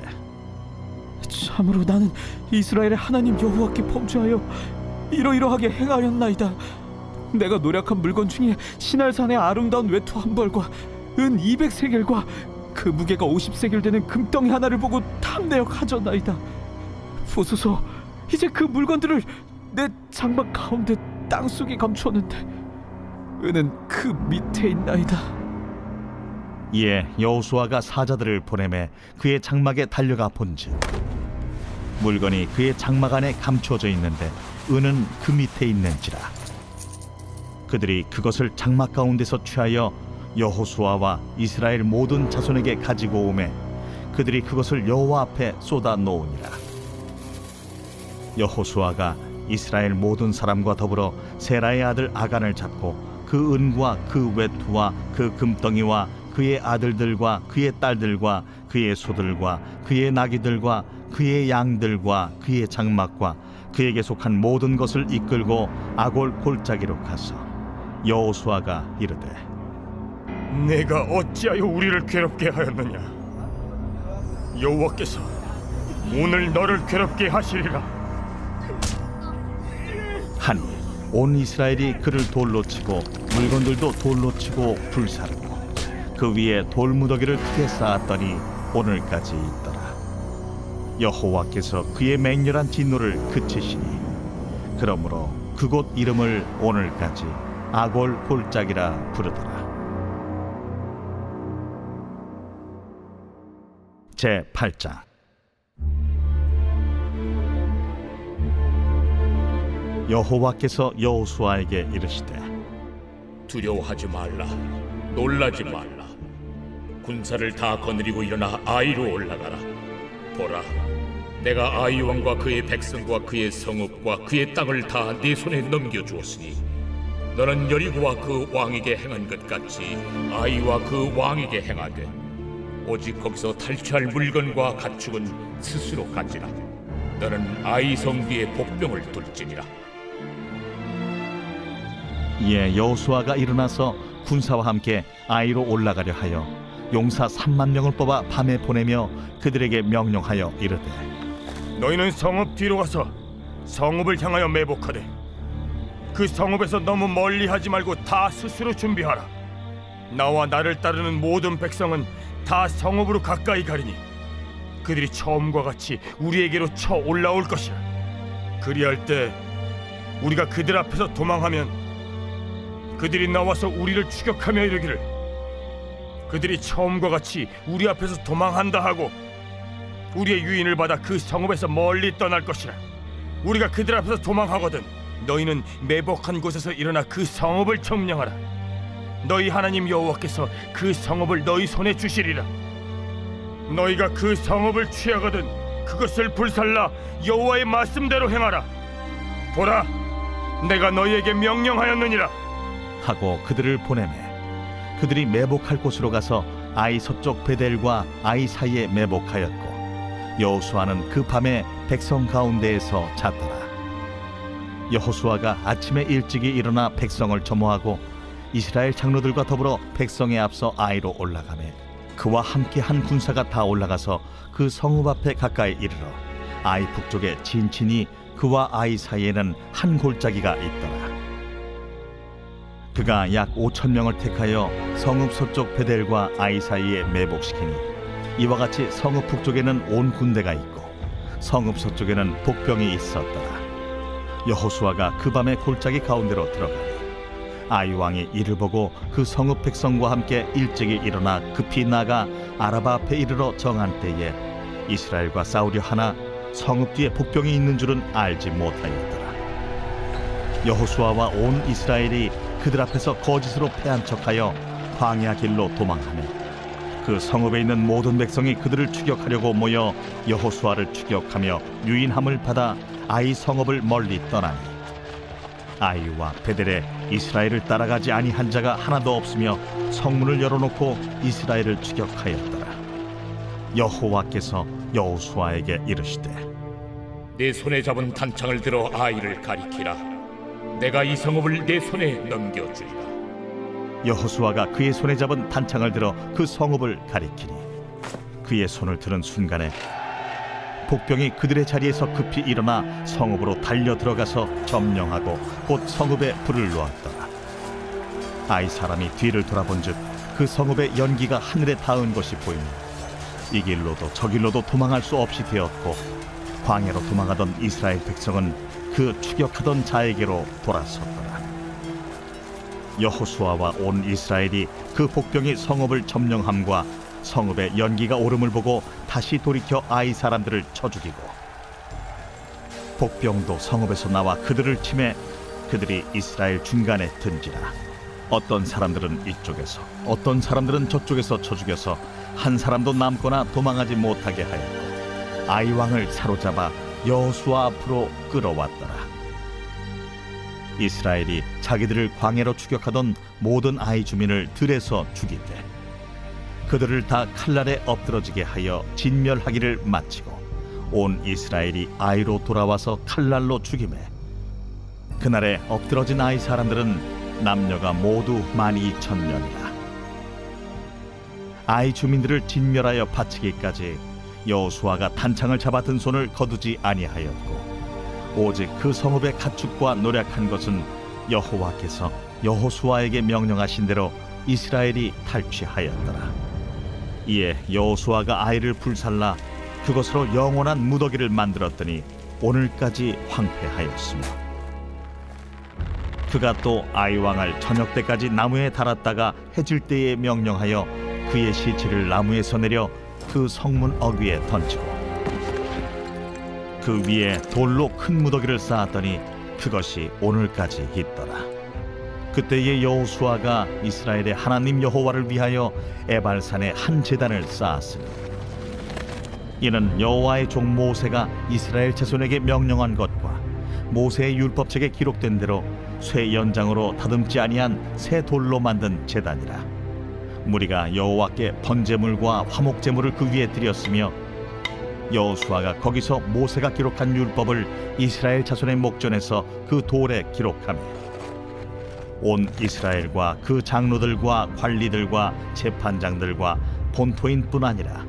참으로 나는 이스라엘의 하나님 여호와께 범죄하여 이러이러하게 행하였나이다. 내가 노력한 물건 중에 시날산의 아름다운 외투 한 벌과 은 200세겔과 그 무게가 50세겔 되는 금덩이 하나를 보고 탐내어 가져나이다. 보소서, 이제 그 물건들을 내 장막 가운데 땅속에 감추었는데 은은 그 밑에 있나이다. 이에 여호수아가 사자들을 보내매 그의 장막에 달려가 본즉 물건이 그의 장막 안에 감추어져 있는데 은은 그 밑에 있는지라. 그들이 그것을 장막 가운데서 취하여 여호수아와 이스라엘 모든 자손에게 가지고 오매 그들이 그것을 여호와 앞에 쏟아 놓으니라. 여호수아가 이스라엘 모든 사람과 더불어 세라의 아들 아간을 잡고 그 은과 그 외투와 그 금덩이와 그의 아들들과 그의 딸들과 그의 소들과 그의 나귀들과 그의 양들과 그의 장막과 그에게 속한 모든 것을 이끌고 아골 골짜기로 가서 여호수아가 이르되 내가 어찌하여 우리를 괴롭게 하였느냐? 여호와께서 오늘 너를 괴롭게 하시리라. 하니 온 이스라엘이 그를 돌로 치고 물건들도 돌로 치고 불사르고 그 위에 돌무더기를 크게 쌓았더니 오늘까지 있더라. 여호와께서 그의 맹렬한 진노를 그치시니 그러므로 그곳 이름을 오늘까지 아골 골짜기라 부르더라. 제 8장. 여호와께서 여호수아에게 이르시되 두려워하지 말라, 놀라지 말라. 군사를 다 거느리고 일어나 아이로 올라가라. 보라, 내가 아이 왕과 그의 백성과 그의 성읍과 그의 땅을 다 네 손에 넘겨주었으니 너는 여리고와 그 왕에게 행한 것 같이 아이와 그 왕에게 행하되 오직 거기서 탈취할 물건과 가축은 스스로 가지라. 너는 아이 성 뒤에 복병을 둘지니라. 이에 여호수아가 일어나서 군사와 함께 아이로 올라가려 하여 용사 3만 명을 뽑아 밤에 보내며 그들에게 명령하여 이르되 너희는 성읍 뒤로 가서 성읍을 향하여 매복하되 그 성읍에서 너무 멀리 하지 말고 다 스스로 준비하라. 나와 나를 따르는 모든 백성은 다 성읍으로 가까이 가리니 그들이 처음과 같이 우리에게로 쳐 올라올 것이라. 그리할 때 우리가 그들 앞에서 도망하면 그들이 나와서 우리를 추격하며 이르기를 그들이 처음과 같이 우리 앞에서 도망한다 하고 우리의 유인을 받아 그 성읍에서 멀리 떠날 것이라. 우리가 그들 앞에서 도망하거든 너희는 매복한 곳에서 일어나 그 성읍을 점령하라. 너희 하나님 여호와께서 그 성읍을 너희 손에 주시리라. 너희가 그 성읍을 취하거든 그것을 불살라 여호와의 말씀대로 행하라. 보라, 내가 너희에게 명령하였느니라. 하고 그들을 보내매 그들이 매복할 곳으로 가서 아이 서쪽 베델과 아이 사이에 매복하였고 여호수아는 그 밤에 백성 가운데에서 잤더라. 여호수아가 아침에 일찍이 일어나 백성을 점호하고 이스라엘 장로들과 더불어 백성에 앞서 아이로 올라가매 그와 함께 한 군사가 다 올라가서 그 성읍 앞에 가까이 이르러 아이 북쪽에 진친이 그와 아이 사이에는 한 골짜기가 있더라. 그가 약 5,000명을 택하여 성읍 서쪽 베델과 아이 사이에 매복시키니 이와 같이 성읍 북쪽에는 온 군대가 있고 성읍 서쪽에는 복병이 있었더라. 여호수아가 그 밤에 골짜기 가운데로 들어가니 아이 왕이 이를 보고 그 성읍 백성과 함께 일찍이 일어나 급히 나가 아라바 앞에 이르러 정한 때에 이스라엘과 싸우려 하나 성읍 뒤에 복병이 있는 줄은 알지 못하였더라. 여호수아와 온 이스라엘이 그들 앞에서 거짓으로 패한 척하여 광야 길로 도망하며 그 성읍에 있는 모든 백성이 그들을 추격하려고 모여 여호수아를 추격하며 유인함을 받아 아이 성읍을 멀리 떠나니 아이와 베델에 이스라엘을 따라가지 아니한 자가 하나도 없으며 성문을 열어놓고 이스라엘을 추격하였더라. 여호와께서 여호수아에게 이르시되 내 손에 잡은 단창을 들어 아이를 가리키라. 내가 이 성읍을 내 손에 넘겨주리라. 여호수아가 그의 손에 잡은 단창을 들어 그 성읍을 가리키니 그의 손을 드는 순간에 복병이 그들의 자리에서 급히 일어나 성읍으로 달려 들어가서 점령하고 곧 성읍에 불을 놓았더라. 아이 사람이 뒤를 돌아본즉 그 성읍의 연기가 하늘에 닿은 것이 보이니 이 길로도 저 길로도 도망할 수 없이 되었고 광야로 도망하던 이스라엘 백성은 그 추격하던 자에게로 돌아섰더라. 여호수아와 온 이스라엘이 그 복병이 성읍을 점령함과 성읍의 연기가 오름을 보고 다시 돌이켜 아이 사람들을 쳐 죽이고 복병도 성읍에서 나와 그들을 치매 그들이 이스라엘 중간에 든지라. 어떤 사람들은 이쪽에서 어떤 사람들은 저쪽에서 쳐 죽여서 한 사람도 남거나 도망하지 못하게 하였고 아이 왕을 사로잡아 여호수아 앞으로 끌어왔더라. 이스라엘이 자기들을 광야로 추격하던 모든 아이 주민을 들에서 죽이되 그들을 다 칼날에 엎드러지게 하여 진멸하기를 마치고 온 이스라엘이 아이로 돌아와서 칼날로 죽이매 그날에 엎드러진 아이 사람들은 남녀가 모두 12,000명이라. 아이 주민들을 진멸하여 바치기까지 여호수아가 단창을 잡아 든 손을 거두지 아니하였고 오직 그 성읍의 가축과 노력한 것은 여호와께서 여호수아에게 명령하신 대로 이스라엘이 탈취하였더라. 이에 여호수아가 아이를 불살라 그것으로 영원한 무더기를 만들었더니 오늘까지 황폐하였으며 그가 또 아이 왕을 저녁 때까지 나무에 달았다가 해질 때에 명령하여 그의 시체를 나무에서 내려 그 성문 어귀에 던지고 그 위에 돌로 큰 무더기를 쌓았더니 그것이 오늘까지 있더라. 그때에 여호수아가 이스라엘의 하나님 여호와를 위하여 에발산에 한 제단을 쌓았으니 이는 여호와의 종 모세가 이스라엘 자손에게 명령한 것과 모세의 율법책에 기록된 대로 쇠 연장으로 다듬지 아니한 새 돌로 만든 제단이라. 무리가 여호와께 번제물과 화목제물을 그 위에 드렸으며 여호수아가 거기서 모세가 기록한 율법을 이스라엘 자손의 목전에서 그 돌에 기록하며 온 이스라엘과 그 장로들과 관리들과 재판장들과 본토인뿐 아니라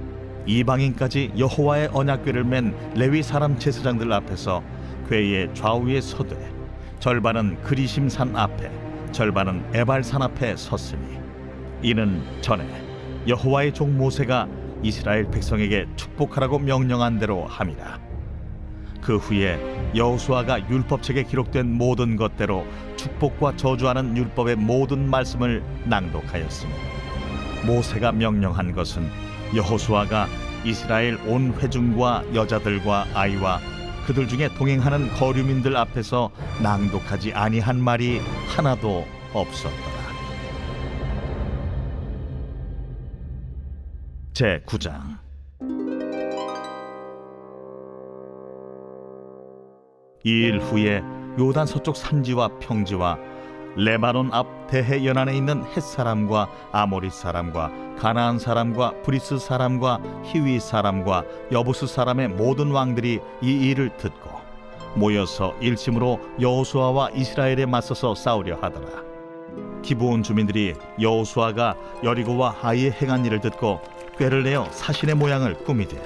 이방인까지 여호와의 언약궤를 맨 레위 사람 제사장들 앞에서 궤의 좌우에 서되 절반은 그리심산 앞에 절반은 에발산 앞에 섰으니 이는 전에 여호와의 종 모세가 이스라엘 백성에게 축복하라고 명령한 대로 함이라. 그 후에 여호수아가 율법책에 기록된 모든 것대로 축복과 저주하는 율법의 모든 말씀을 낭독하였으니 모세가 명령한 것은 여호수아가 이스라엘 온 회중과 여자들과 아이와 그들 중에 동행하는 거류민들 앞에서 낭독하지 아니한 말이 하나도 없었더라. 제9장. 이 일 후에 요단 서쪽 산지와 평지와 레바논 앞 대해 연안에 있는 헷 사람과 아모리 사람과 가나안 사람과 브리스 사람과 히위 사람과 여부스 사람의 모든 왕들이 이 일을 듣고 모여서 일심으로 여호수아와 이스라엘에 맞서서 싸우려 하더라. 기브온 주민들이 여호수아가 여리고와 하이에 행한 일을 듣고 꾀를 내어 사신의 모양을 꾸미되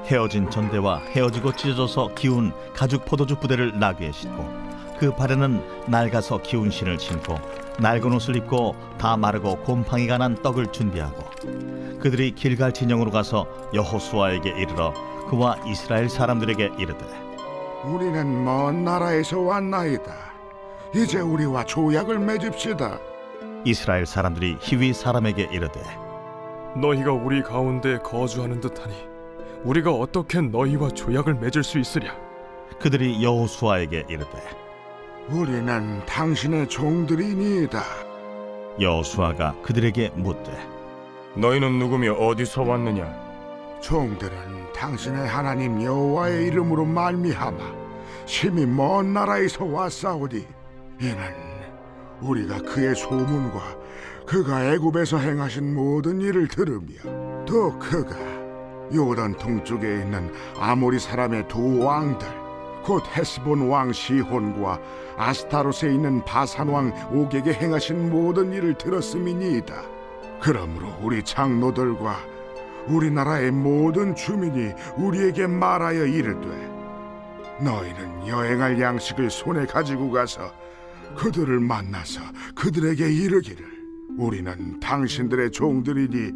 헤어진 전대와 헤어지고 찢어져서 기운 가죽 포도주 부대를 나귀에 싣고 그 발에는 낡아서 기운 신을 신고 낡은 옷을 입고 다 마르고 곰팡이가 난 떡을 준비하고 그들이 길갈 진영으로 가서 여호수아에게 이르러 그와 이스라엘 사람들에게 이르되 우리는 먼 나라에서 왔나이다. 이제 우리와 조약을 맺읍시다. 이스라엘 사람들이 히위 사람에게 이르되 너희가 우리 가운데 거주하는 듯하니 우리가 어떻게 너희와 조약을 맺을 수 있으랴? 그들이 여호수아에게 이르되 우리는 당신의 종들이니이다. 여호수아가 그들에게 묻되 너희는 누구며 어디서 왔느냐? 종들은 당신의 하나님 여호와의 이름으로 말미암아 심히 먼 나라에서 왔사오니 이는 우리가 그의 소문과 그가 애굽에서 행하신 모든 일을 들으며 또 그가 요단 동쪽에 있는 아모리 사람의 두 왕들 곧 헤스본 왕 시혼과 아스타롯에 있는 바산 왕 옥에게 행하신 모든 일을 들었음이니이다. 그러므로 우리 장로들과 우리나라의 모든 주민이 우리에게 말하여 이르되 너희는 여행할 양식을 손에 가지고 가서 그들을 만나서 그들에게 이르기를 우리는 당신들의 종들이니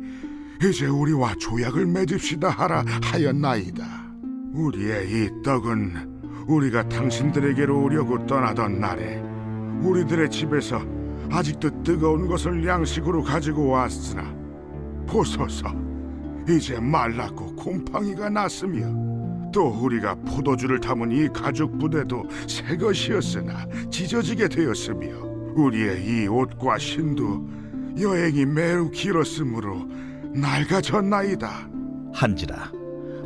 이제 우리와 조약을 맺읍시다 하라 하였나이다. 우리의 이 떡은 우리가 당신들에게로 오려고 떠나던 날에 우리들의 집에서 아직도 뜨거운 것을 양식으로 가지고 왔으나 보소서 이제 말랐고 곰팡이가 났으며 또 우리가 포도주를 담은 이 가죽 부대도 새 것이었으나 찢어지게 되었으며 우리의 이 옷과 신도 여행이 매우 길었으므로 낡아졌나이다. 한지라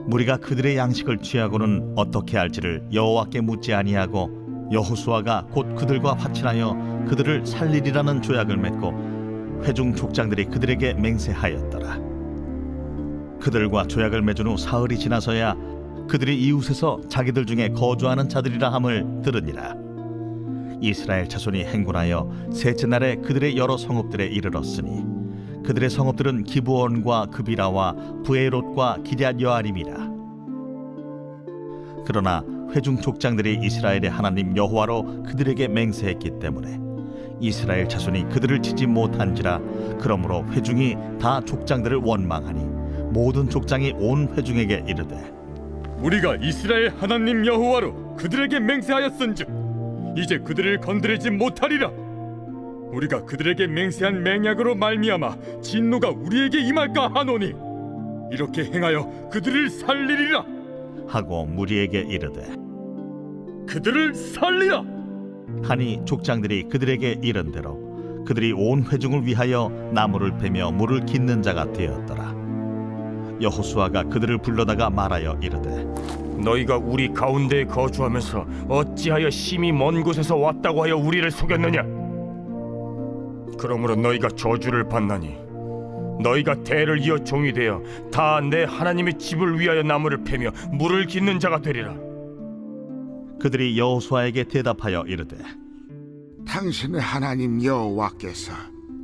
무리가 그들의 양식을 취하고는 어떻게 할지를 여호와께 묻지 아니하고 여호수아가 곧 그들과 화친하여 그들을 살리리라는 조약을 맺고 회중 족장들이 그들에게 맹세하였더라. 그들과 조약을 맺은 후 사흘이 지나서야 그들이 이웃에서 자기들 중에 거주하는 자들이라 함을 들으니라. 이스라엘 자손이 행군하여 셋째 날에 그들의 여러 성읍들에 이르렀으니 그들의 성읍들은 기브온과 그비라와 부에롯과 기럇 여아림이라. 그러나 회중 족장들이 이스라엘의 하나님 여호와로 그들에게 맹세했기 때문에 이스라엘 자손이 그들을 치지 못한지라. 그러므로 회중이 다 족장들을 원망하니 모든 족장이 온 회중에게 이르되 우리가 이스라엘 하나님 여호와로 그들에게 맹세하였은즉 이제 그들을 건드리지 못하리라. 우리가 그들에게 맹세한 맹약으로 말미암아 진노가 우리에게 임할까 하노니 이렇게 행하여 그들을 살리리라. 하고 무리에게 이르되 그들을 살리라. 하니 족장들이 그들에게 이른 대로 그들이 온 회중을 위하여 나무를 베며 물을 깃는 자가 되었더라. 여호수아가 그들을 불러다가 말하여 이르되 너희가 우리 가운데에 거주하면서 어찌하여 심히 먼 곳에서 왔다고 하여 우리를 속였느냐? 그러므로 너희가 저주를 받나니 너희가 대를 이어 종이 되어 다 내 하나님의 집을 위하여 나무를 패며 물을 깃는 자가 되리라. 그들이 여호수아에게 대답하여 이르되 당신의 하나님 여호와께서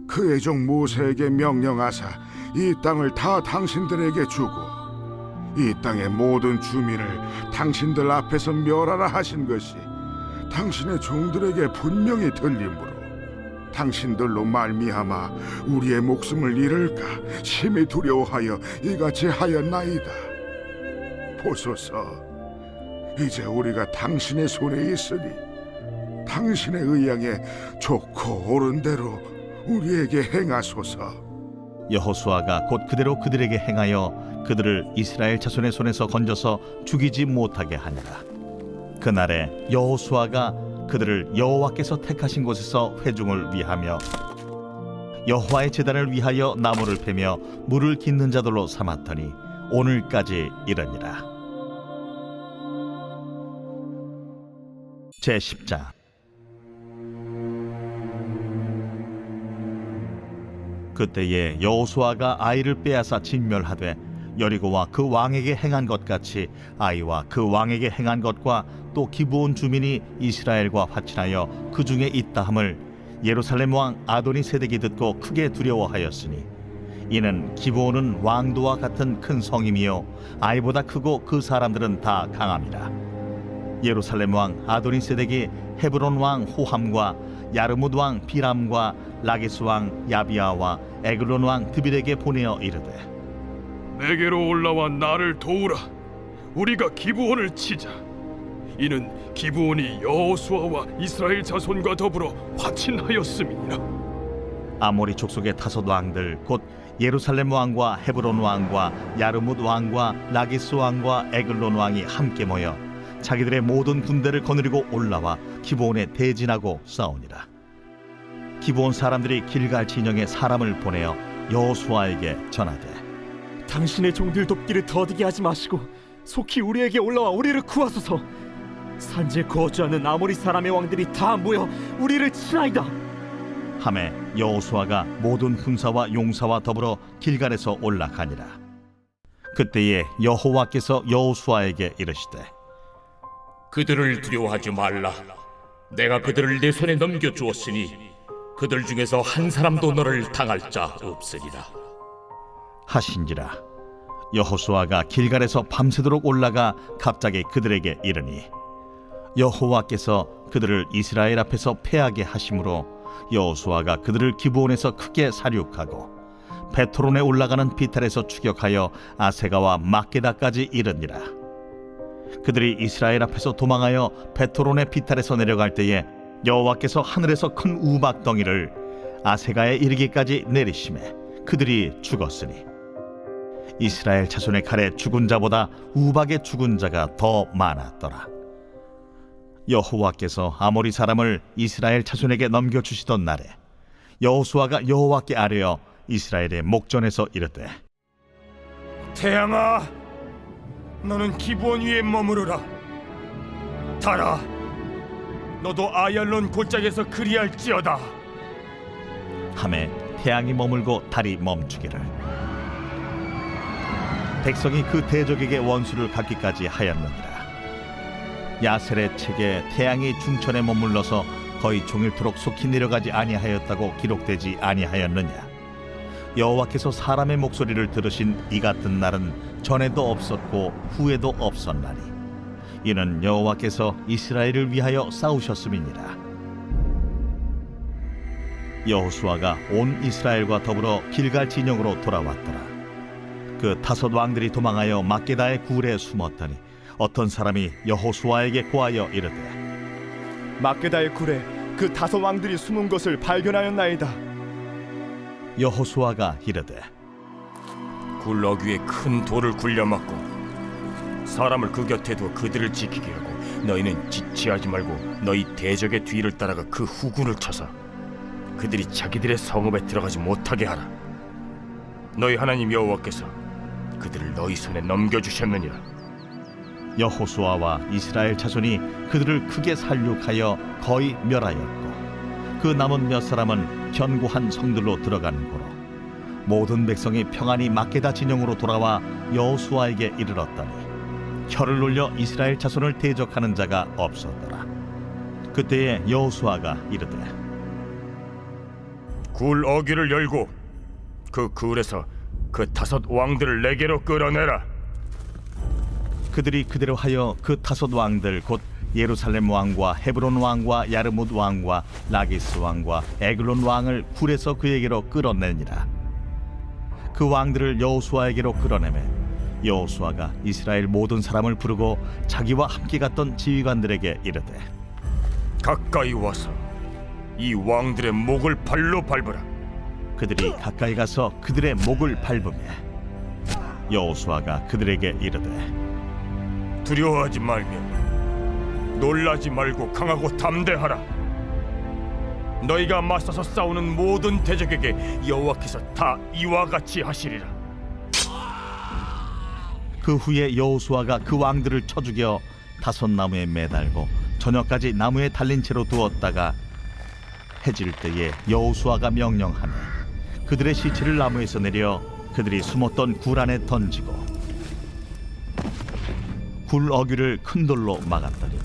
그의 종 모세에게 명령하사 이 땅을 다 당신들에게 주고 이 땅의 모든 주민을 당신들 앞에서 멸하라 하신 것이 당신의 종들에게 분명히 들리므로 당신들로 말미암아 우리의 목숨을 잃을까 심히 두려워하여 이같이 하였나이다. 보소서, 이제 우리가 당신의 손에 있으니 당신의 의향에 좋고 옳은 대로 우리에게 행하소서. 여호수아가 곧 그대로 그들에게 행하여 그들을 이스라엘 자손의 손에서 건져서 죽이지 못하게 하니라. 그날에 여호수아가 그들을 여호와께서 택하신 곳에서 회중을 위하며 여호와의 제단을 위하여 나무를 패며 물을 깃는 자들로 삼았더니 오늘까지 이르니라. 제10장. 그때에 여호수아가 아이를 빼앗아 진멸하되 여리고와 그 왕에게 행한 것 같이 아이와 그 왕에게 행한 것과 또 기브온 주민이 이스라엘과 화친하여 그 중에 있다함을 예루살렘 왕 아도니세덱이 듣고 크게 두려워하였으니 이는 기브온은 왕도와 같은 큰 성임이요 아이보다 크고 그 사람들은 다 강함이라. 예루살렘 왕 아도니세덱이 헤브론 왕 호함과 야르뭇 왕 비람과 라기스 왕 야비아와 에글론 왕 드빌에게 보내어 이르되 내게로 올라와 나를 도우라. 우리가 기브온을 치자. 이는 기브온이 여호수아와 이스라엘 자손과 더불어 화친하였음이니라. 아모리 족속의 다섯 왕들 곧 예루살렘 왕과 헤브론 왕과 야르뭇 왕과 라기스 왕과 에글론 왕이 함께 모여 자기들의 모든 군대를 거느리고 올라와 기브온에 대진하고 싸우니라. 기브온 사람들이 길갈 진영에 사람을 보내어 여호수아에게 전하되 당신의 종들 돕기를 더디게 하지 마시고 속히 우리에게 올라와 우리를 구하소서. 산지에 거주하는 아모리 사람의 왕들이 다 모여 우리를 치나이다. 하매 여호수아가 모든 군사와 용사와 더불어 길갈에서 올라가니라. 그때에 여호와께서 여호수아에게 이르시되 그들을 두려워하지 말라. 내가 그들을 내 손에 넘겨주었으니 그들 중에서 한 사람도 너를 당할 자 없으리라 하신지라. 여호수아가 길갈에서 밤새도록 올라가 갑자기 그들에게 이르니 여호와께서 그들을 이스라엘 앞에서 패하게 하심으로 여호수아가 그들을 기브온에서 크게 사륙하고 베토론에 올라가는 비탈에서 추격하여 아세가와 막게다까지 이르니라. 그들이 이스라엘 앞에서 도망하여 베토론의 비탈에서 내려갈 때에 여호와께서 하늘에서 큰 우박덩이를 아세가에 이르기까지 내리심에 그들이 죽었으니 이스라엘 자손의 칼에 죽은 자보다 우박에 죽은 자가 더 많았더라. 여호와께서 아모리 사람을 이스라엘 자손에게 넘겨주시던 날에 여호수아가 여호와께 아뢰어 이스라엘의 목전에서 이르되 태양아, 너는 기브온 위에 머무르라. 달아, 너도 아얄론 골짜기에서 그리할지어다. 하매 태양이 머물고 달이 멈추기를 백성이 그 대적에게 원수를 갚기까지 하였느니라. 야셀의 책에 태양이 중천에 머물러서 거의 종일토록 속히 내려가지 아니하였다고 기록되지 아니하였느냐. 여호와께서 사람의 목소리를 들으신 이 같은 날은 전에도 없었고 후에도 없었나니 이는 여호와께서 이스라엘을 위하여 싸우셨음이니라. 여호수아가 온 이스라엘과 더불어 길갈 진영으로 돌아왔더라. 그 다섯 왕들이 도망하여 막게다의 굴에 숨었더니 어떤 사람이 여호수아에게 고하여 이르되 막게다의 굴에 그 다섯 왕들이 숨은 것을 발견하였나이다. 여호수아가 이르되 굴 어귀에 큰 돌을 굴려막고 사람을 그 곁에 두어 그들을 지키게 하고 너희는 지체하지 말고 너희 대적의 뒤를 따라가 그 후군을 쳐서 그들이 자기들의 성읍에 들어가지 못하게 하라. 너희 하나님 여호와께서 그들을 너희 손에 넘겨주셨느니라. 여호수아와 이스라엘 자손이 그들을 크게 살육하여 거의 멸하였고 그 남은 몇 사람은 견고한 성들로 들어간 고로 모든 백성이 평안히 막게다 진영으로 돌아와 여호수아에게 이르렀더니 혀를 놀려 이스라엘 자손을 대적하는 자가 없었더라. 그때에 여호수아가 이르되 굴 어귀를 열고 그 굴에서 그 다섯 왕들을 내게로 끌어내라. 그들이 그대로 하여 그 다섯 왕들 곧 예루살렘 왕과 헤브론 왕과 야르뭇 왕과 라기스 왕과 에글론 왕을 굴에서 그에게로 끌어내니라. 그 왕들을 여호수아에게로 끌어내매 여호수아가 이스라엘 모든 사람을 부르고 자기와 함께 갔던 지휘관들에게 이르되 가까이 와서 이 왕들의 목을 발로 밟으라. 그들이 가까이 가서 그들의 목을 밟으며 여호수아가 그들에게 이르되 두려워하지 말며 놀라지 말고 강하고 담대하라. 너희가 맞서서 싸우는 모든 대적에게 여호와께서 다 이와 같이 하시리라. 그 후에 여호수아가 그 왕들을 쳐 죽여 다섯 나무에 매달고 저녁까지 나무에 달린 채로 두었다가 해질 때에 여호수아가 명령하며 그들의 시체를 나무에서 내려 그들이 숨었던 굴 안에 던지고 굴 어귀를 큰 돌로 막았더니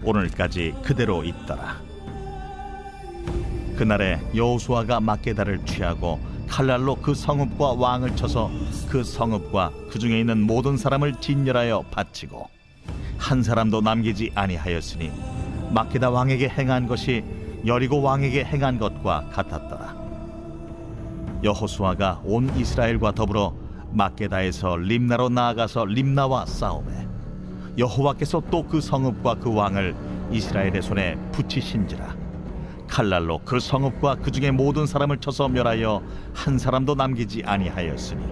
오늘까지 그대로 있더라. 그날에 여호수아가 막게다를 취하고 칼날로 그 성읍과 왕을 쳐서 그 성읍과 그 중에 있는 모든 사람을 진멸하여 바치고 한 사람도 남기지 아니하였으니 막게다 왕에게 행한 것이 여리고 왕에게 행한 것과 같았더라. 여호수아가 온 이스라엘과 더불어 막게다에서 림나로 나아가서 림나와 싸우매 여호와께서 또 그 성읍과 그 왕을 이스라엘의 손에 붙이신지라. 칼날로 그 성읍과 그 중에 모든 사람을 쳐서 멸하여 한 사람도 남기지 아니하였으니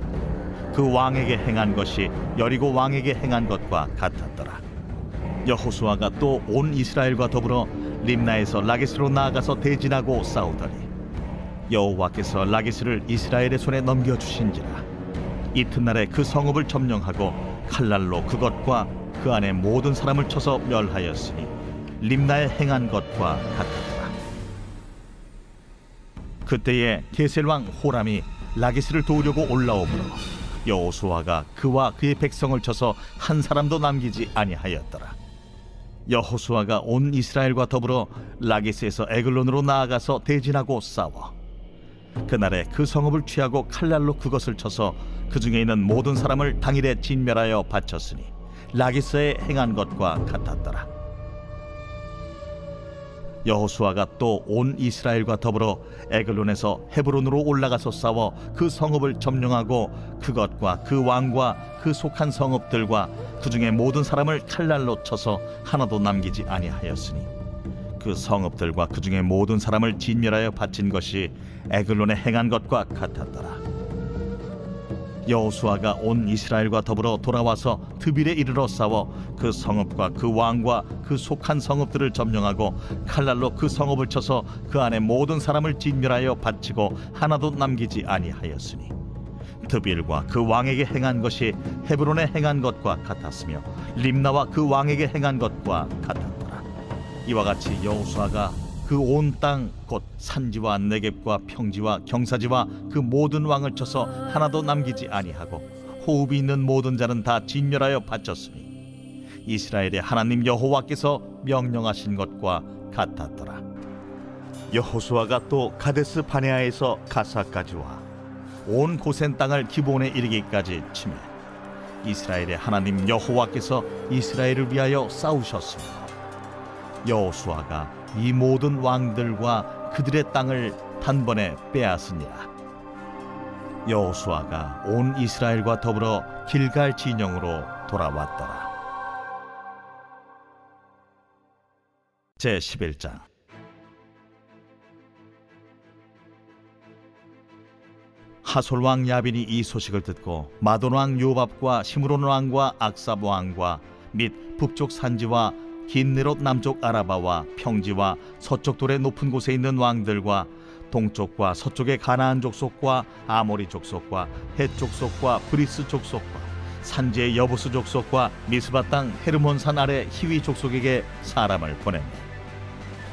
그 왕에게 행한 것이 여리고 왕에게 행한 것과 같았더라. 여호수아가 또 온 이스라엘과 더불어 림나에서 라기스로 나아가서 대진하고 싸우더니 여호와께서 라기스를 이스라엘의 손에 넘겨주신지라. 이튿날에 그 성읍을 점령하고 칼날로 그것과 그 안에 모든 사람을 쳐서 멸하였으니 림나에 행한 것과 같았더라. 그때에 게셀 왕 호람이 라기스를 도우려고 올라오므로 여호수아가 그와 그의 백성을 쳐서 한 사람도 남기지 아니하였더라. 여호수아가 온 이스라엘과 더불어 라기스에서 에글론으로 나아가서 대진하고 싸워 그날에 그 성읍을 취하고 칼날로 그것을 쳐서 그 중에 있는 모든 사람을 당일에 진멸하여 바쳤으니 라기스에 행한 것과 같았더라. 여호수아가 또 온 이스라엘과 더불어 에글론에서 헤브론으로 올라가서 싸워 그 성읍을 점령하고 그것과 그 왕과 그 속한 성읍들과 그 중에 모든 사람을 칼날로 쳐서 하나도 남기지 아니하였으니 그 성읍들과 그 중에 모든 사람을 진멸하여 바친 것이 에글론에 행한 것과 같았더라. 여호수아가 온 이스라엘과 더불어 돌아와서 드빌에 이르러 싸워 그 성읍과 그 왕과 그 속한 성읍들을 점령하고 칼날로 그 성읍을 쳐서 그 안에 모든 사람을 진멸하여 바치고 하나도 남기지 아니하였으니 드빌과 그 왕에게 행한 것이 헤브론에 행한 것과 같았으며 림나와 그 왕에게 행한 것과 같았더라. 이와 같이 여호수아가 그 온 땅 곧 산지와 네겝과 평지와 경사지와 그 모든 왕을 쳐서 하나도 남기지 아니하고 호흡이 있는 모든 자는 다 진멸하여 바쳤으니 이스라엘의 하나님 여호와께서 명령하신 것과 같았더라. 여호수아가 또 가데스 바네아에서 가사까지 와 온 고센 땅을 기본에 이르기까지 치매 이스라엘의 하나님 여호와께서 이스라엘을 위하여 싸우셨으며 여호수아가 이 모든 왕들과 그들의 땅을 단번에 빼앗으니라. 여호수아가 온 이스라엘과 더불어 길갈 진영으로 돌아왔더라. 제 11장. 하솔 왕 야빈이 이 소식을 듣고 마돈 왕 요밥과 시므론 왕과 악삽 왕과 및 북쪽 산지와 긴네롯 남쪽 아라바와 평지와 서쪽 돌의 높은 곳에 있는 왕들과 동쪽과 서쪽의 가나안 족속과 아모리 족속과 헷 족속과 브리스 족속과 산지의 여부스 족속과 미스바 땅 헤르몬 산 아래 히위 족속에게 사람을 보내매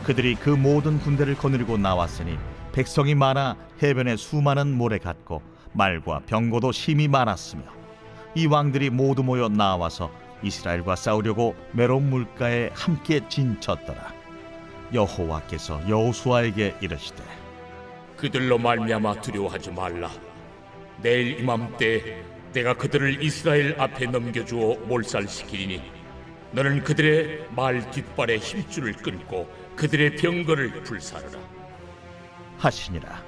그들이 그 모든 군대를 거느리고 나왔으니 백성이 많아 해변에 수많은 모래 같고 말과 병거도 심히 많았으며 이 왕들이 모두 모여 나와서 이스라엘과 싸우려고 메론 물가에 함께 진쳤더라. 여호와께서 여호수아에게 이르시되 그들로 말미암아 두려워하지 말라. 내일 이맘때 내가 그들을 이스라엘 앞에 넘겨주어 몰살시키리니 너는 그들의 말 뒷발에 힘줄을 끊고 그들의 병거를 불사르라 하시니라.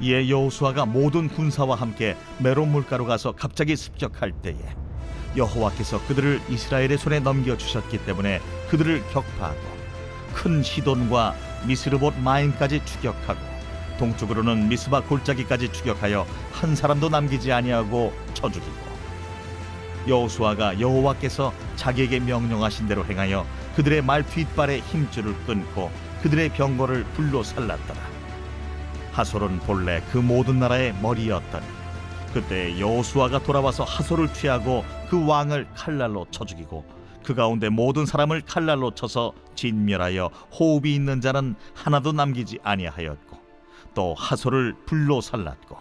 이에 여호수아가 모든 군사와 함께 메론 물가로 가서 갑자기 습격할 때에 여호와께서 그들을 이스라엘의 손에 넘겨주셨기 때문에 그들을 격파하고 큰 시돈과 미스르봇 마임까지 추격하고 동쪽으로는 미스바 골짜기까지 추격하여 한 사람도 남기지 아니하고 쳐 죽이고 여호수아가 여호와께서 자기에게 명령하신 대로 행하여 그들의 말 뒷발에 힘줄을 끊고 그들의 병거를 불로 살랐더라. 하솔은 본래 그 모든 나라의 머리였더니 그때 여호수아가 돌아와서 하솔을 취하고 그 왕을 칼날로 쳐 죽이고 그 가운데 모든 사람을 칼날로 쳐서 진멸하여 호흡이 있는 자는 하나도 남기지 아니하였고 또 하솔을 불로 살랐고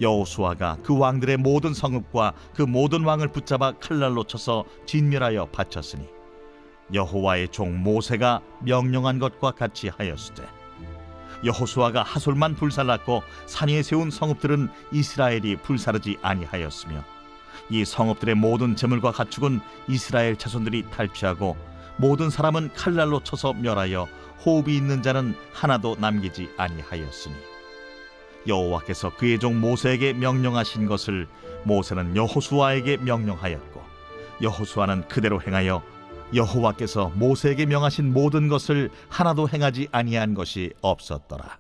여호수아가 그 왕들의 모든 성읍과 그 모든 왕을 붙잡아 칼날로 쳐서 진멸하여 바쳤으니 여호와의 종 모세가 명령한 것과 같이 하였으되 여호수아가 하솔만 불살랐고 산 위에 세운 성읍들은 이스라엘이 불사르지 아니하였으며 이 성읍들의 모든 재물과 가축은 이스라엘 자손들이 탈취하고 모든 사람은 칼날로 쳐서 멸하여 호흡이 있는 자는 하나도 남기지 아니하였으니 여호와께서 그의 종 모세에게 명령하신 것을 모세는 여호수아에게 명령하였고 여호수아는 그대로 행하여 여호와께서 모세에게 명하신 모든 것을 하나도 행하지 아니한 것이 없었더라.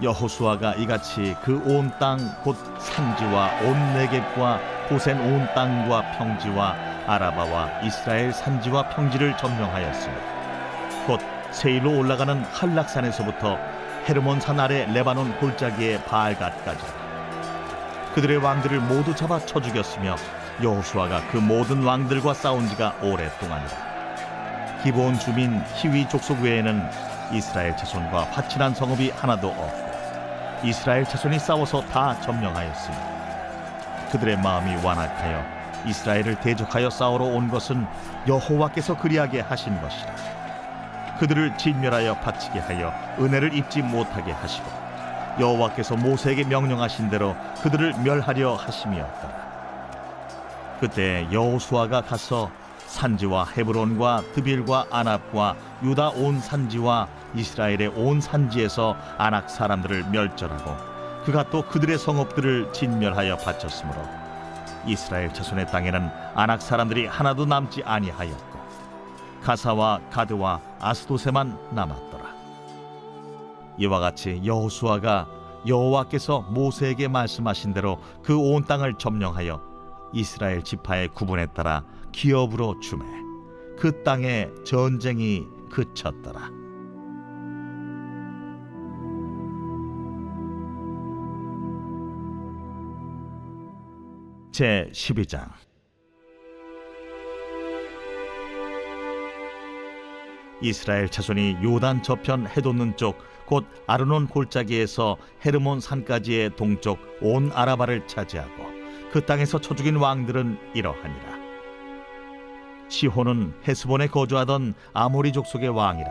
여호수아가 이같이 그 온 땅 곧 산지와 온 네겝과 고센 온 땅과 평지와 아라바와 이스라엘 산지와 평지를 점령하였으니 곧 세일로 올라가는 한락산에서부터 헤르몬 산 아래 레바논 골짜기의 바알갓까지 그들의 왕들을 모두 잡아 쳐 죽였으며 여호수아가 그 모든 왕들과 싸운 지가 오랫동안이라. 기브온 주민 히위 족속 외에는 이스라엘 자손과 화친한 성읍이 하나도 없고 이스라엘 자손이 싸워서 다 점령하였으니 그들의 마음이 완악하여 이스라엘을 대적하여 싸우러 온 것은 여호와께서 그리하게 하신 것이라. 그들을 진멸하여 바치게 하여 은혜를 입지 못하게 하시고 여호와께서 모세에게 명령하신 대로 그들을 멸하려 하심이었더라. 그때 여호수아가 가서 산지와 헤브론과 드빌과 아납과 유다 온 산지와 이스라엘의 온 산지에서 아낙 사람들을 멸절하고 그가 또 그들의 성읍들을 진멸하여 바쳤으므로 이스라엘 자손의 땅에는 아낙 사람들이 하나도 남지 아니하였고 가사와 가드와 아스도세만 남았더라. 이와 같이 여호수아가 여호와께서 모세에게 말씀하신 대로 그 온 땅을 점령하여 이스라엘 지파의 구분에 따라 기업으로 주매 그 땅에 전쟁이 그쳤더라. 제 12장. 이스라엘 자손이 요단 저편 해돋는 쪽 곧 아르논 골짜기에서 헤르몬 산까지의 동쪽 온 아라바를 차지하고 그 땅에서 쳐 죽인 왕들은 이러하니라. 시혼은 헤스본에 거주하던 아모리 족속의 왕이라.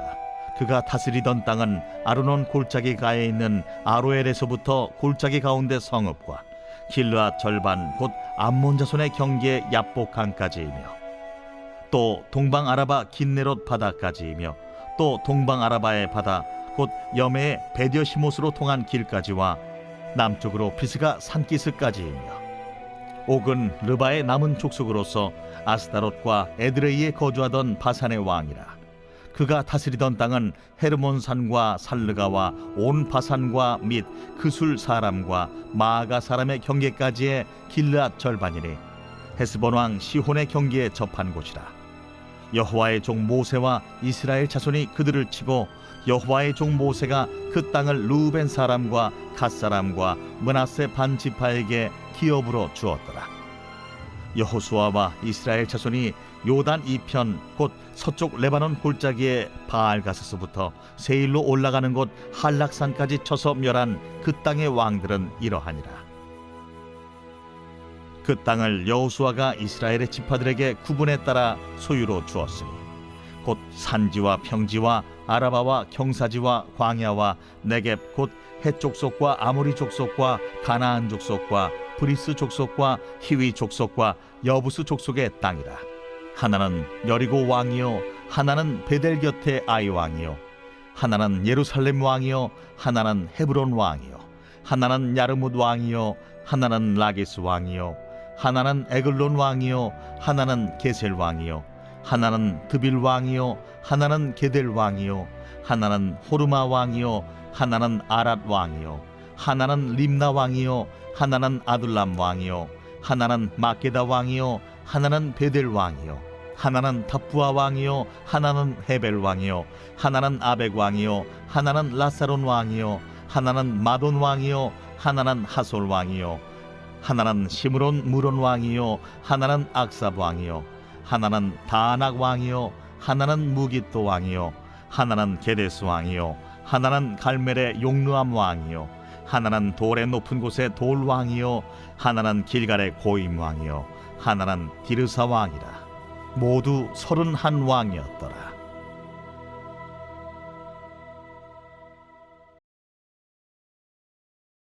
그가 다스리던 땅은 아르논 골짜기 가에 있는 아로엘에서부터 골짜기 가운데 성읍과 길르앗 절반 곧 암몬 자손의 경계 야복강까지이며 또 동방 아라바 긴네롯 바다까지이며 또 동방 아라바의 바다 곧 여매의 베디어시못으로 통한 길까지와 남쪽으로 비스가 산기스까지이며 옥은 르바의 남은 족속으로서 아스다롯과 에드레이에 거주하던 바산의 왕이라. 그가 다스리던 땅은 헤르몬산과 살르가와 온 바산과 및 그술 사람과 마아가 사람의 경계까지의 길르앗 절반이니 헤스본 왕 시혼의 경계에 접한 곳이라. 여호와의 종 모세와 이스라엘 자손이 그들을 치고 여호와의 종 모세가 그 땅을 루벤 사람과 갓 사람과 므낫세 반 지파에게 기업으로 주었더라. 여호수아와 이스라엘 자손이 요단 이편 곧 서쪽 레바논 골짜기의 바알가스서부터 세일로 올라가는 곳 한락산까지 쳐서 멸한 그 땅의 왕들은 이러하니라. 그 땅을 여호수아가 이스라엘의 지파들에게 구분에 따라 소유로 주었으니 곧 산지와 평지와 아라바와 경사지와 광야와 네겝 곧 헷 족속과 아모리 족속과 가나안 족속과 브리스 족속과 히위 족속과 여부스 족속의 땅이라. 하나는 여리고 왕이요 하나는 베델 곁의 아이 왕이요 하나는 예루살렘 왕이요 하나는 헤브론 왕이요 하나는 야르뭇 왕이요 하나는 라기스 왕이요 하나는 에글론 왕이요 하나는 게셀 왕이요 하나는 드빌 왕이요 하나는 게델 왕이요 하나는 호르마 왕이요 하나는 아랏 왕이요 하나는 림나 왕이요 하나는 아둘람 왕이요 하나는 마게다 왕이요 하나는 베델 왕이요 하나는 답부아 왕이요 하나는 헤벨 왕이요 하나는 아벡 왕이요 하나는 라사론 왕이요 하나는 마돈 왕이요 하나는 하솔 왕이요 하나는 시므론 무론 왕이요 하나는 악삽 왕이요 하나는 다낙 왕이요 하나는 무깃도 왕이요 하나는 게데스 왕이요 하나는 갈멜의 용르암 왕이요 하나는 돌의 높은 곳의 돌 왕이요 하나는 길갈의 고임 왕이요 하나는 디르사 왕이라. 모두 31 왕이었더라.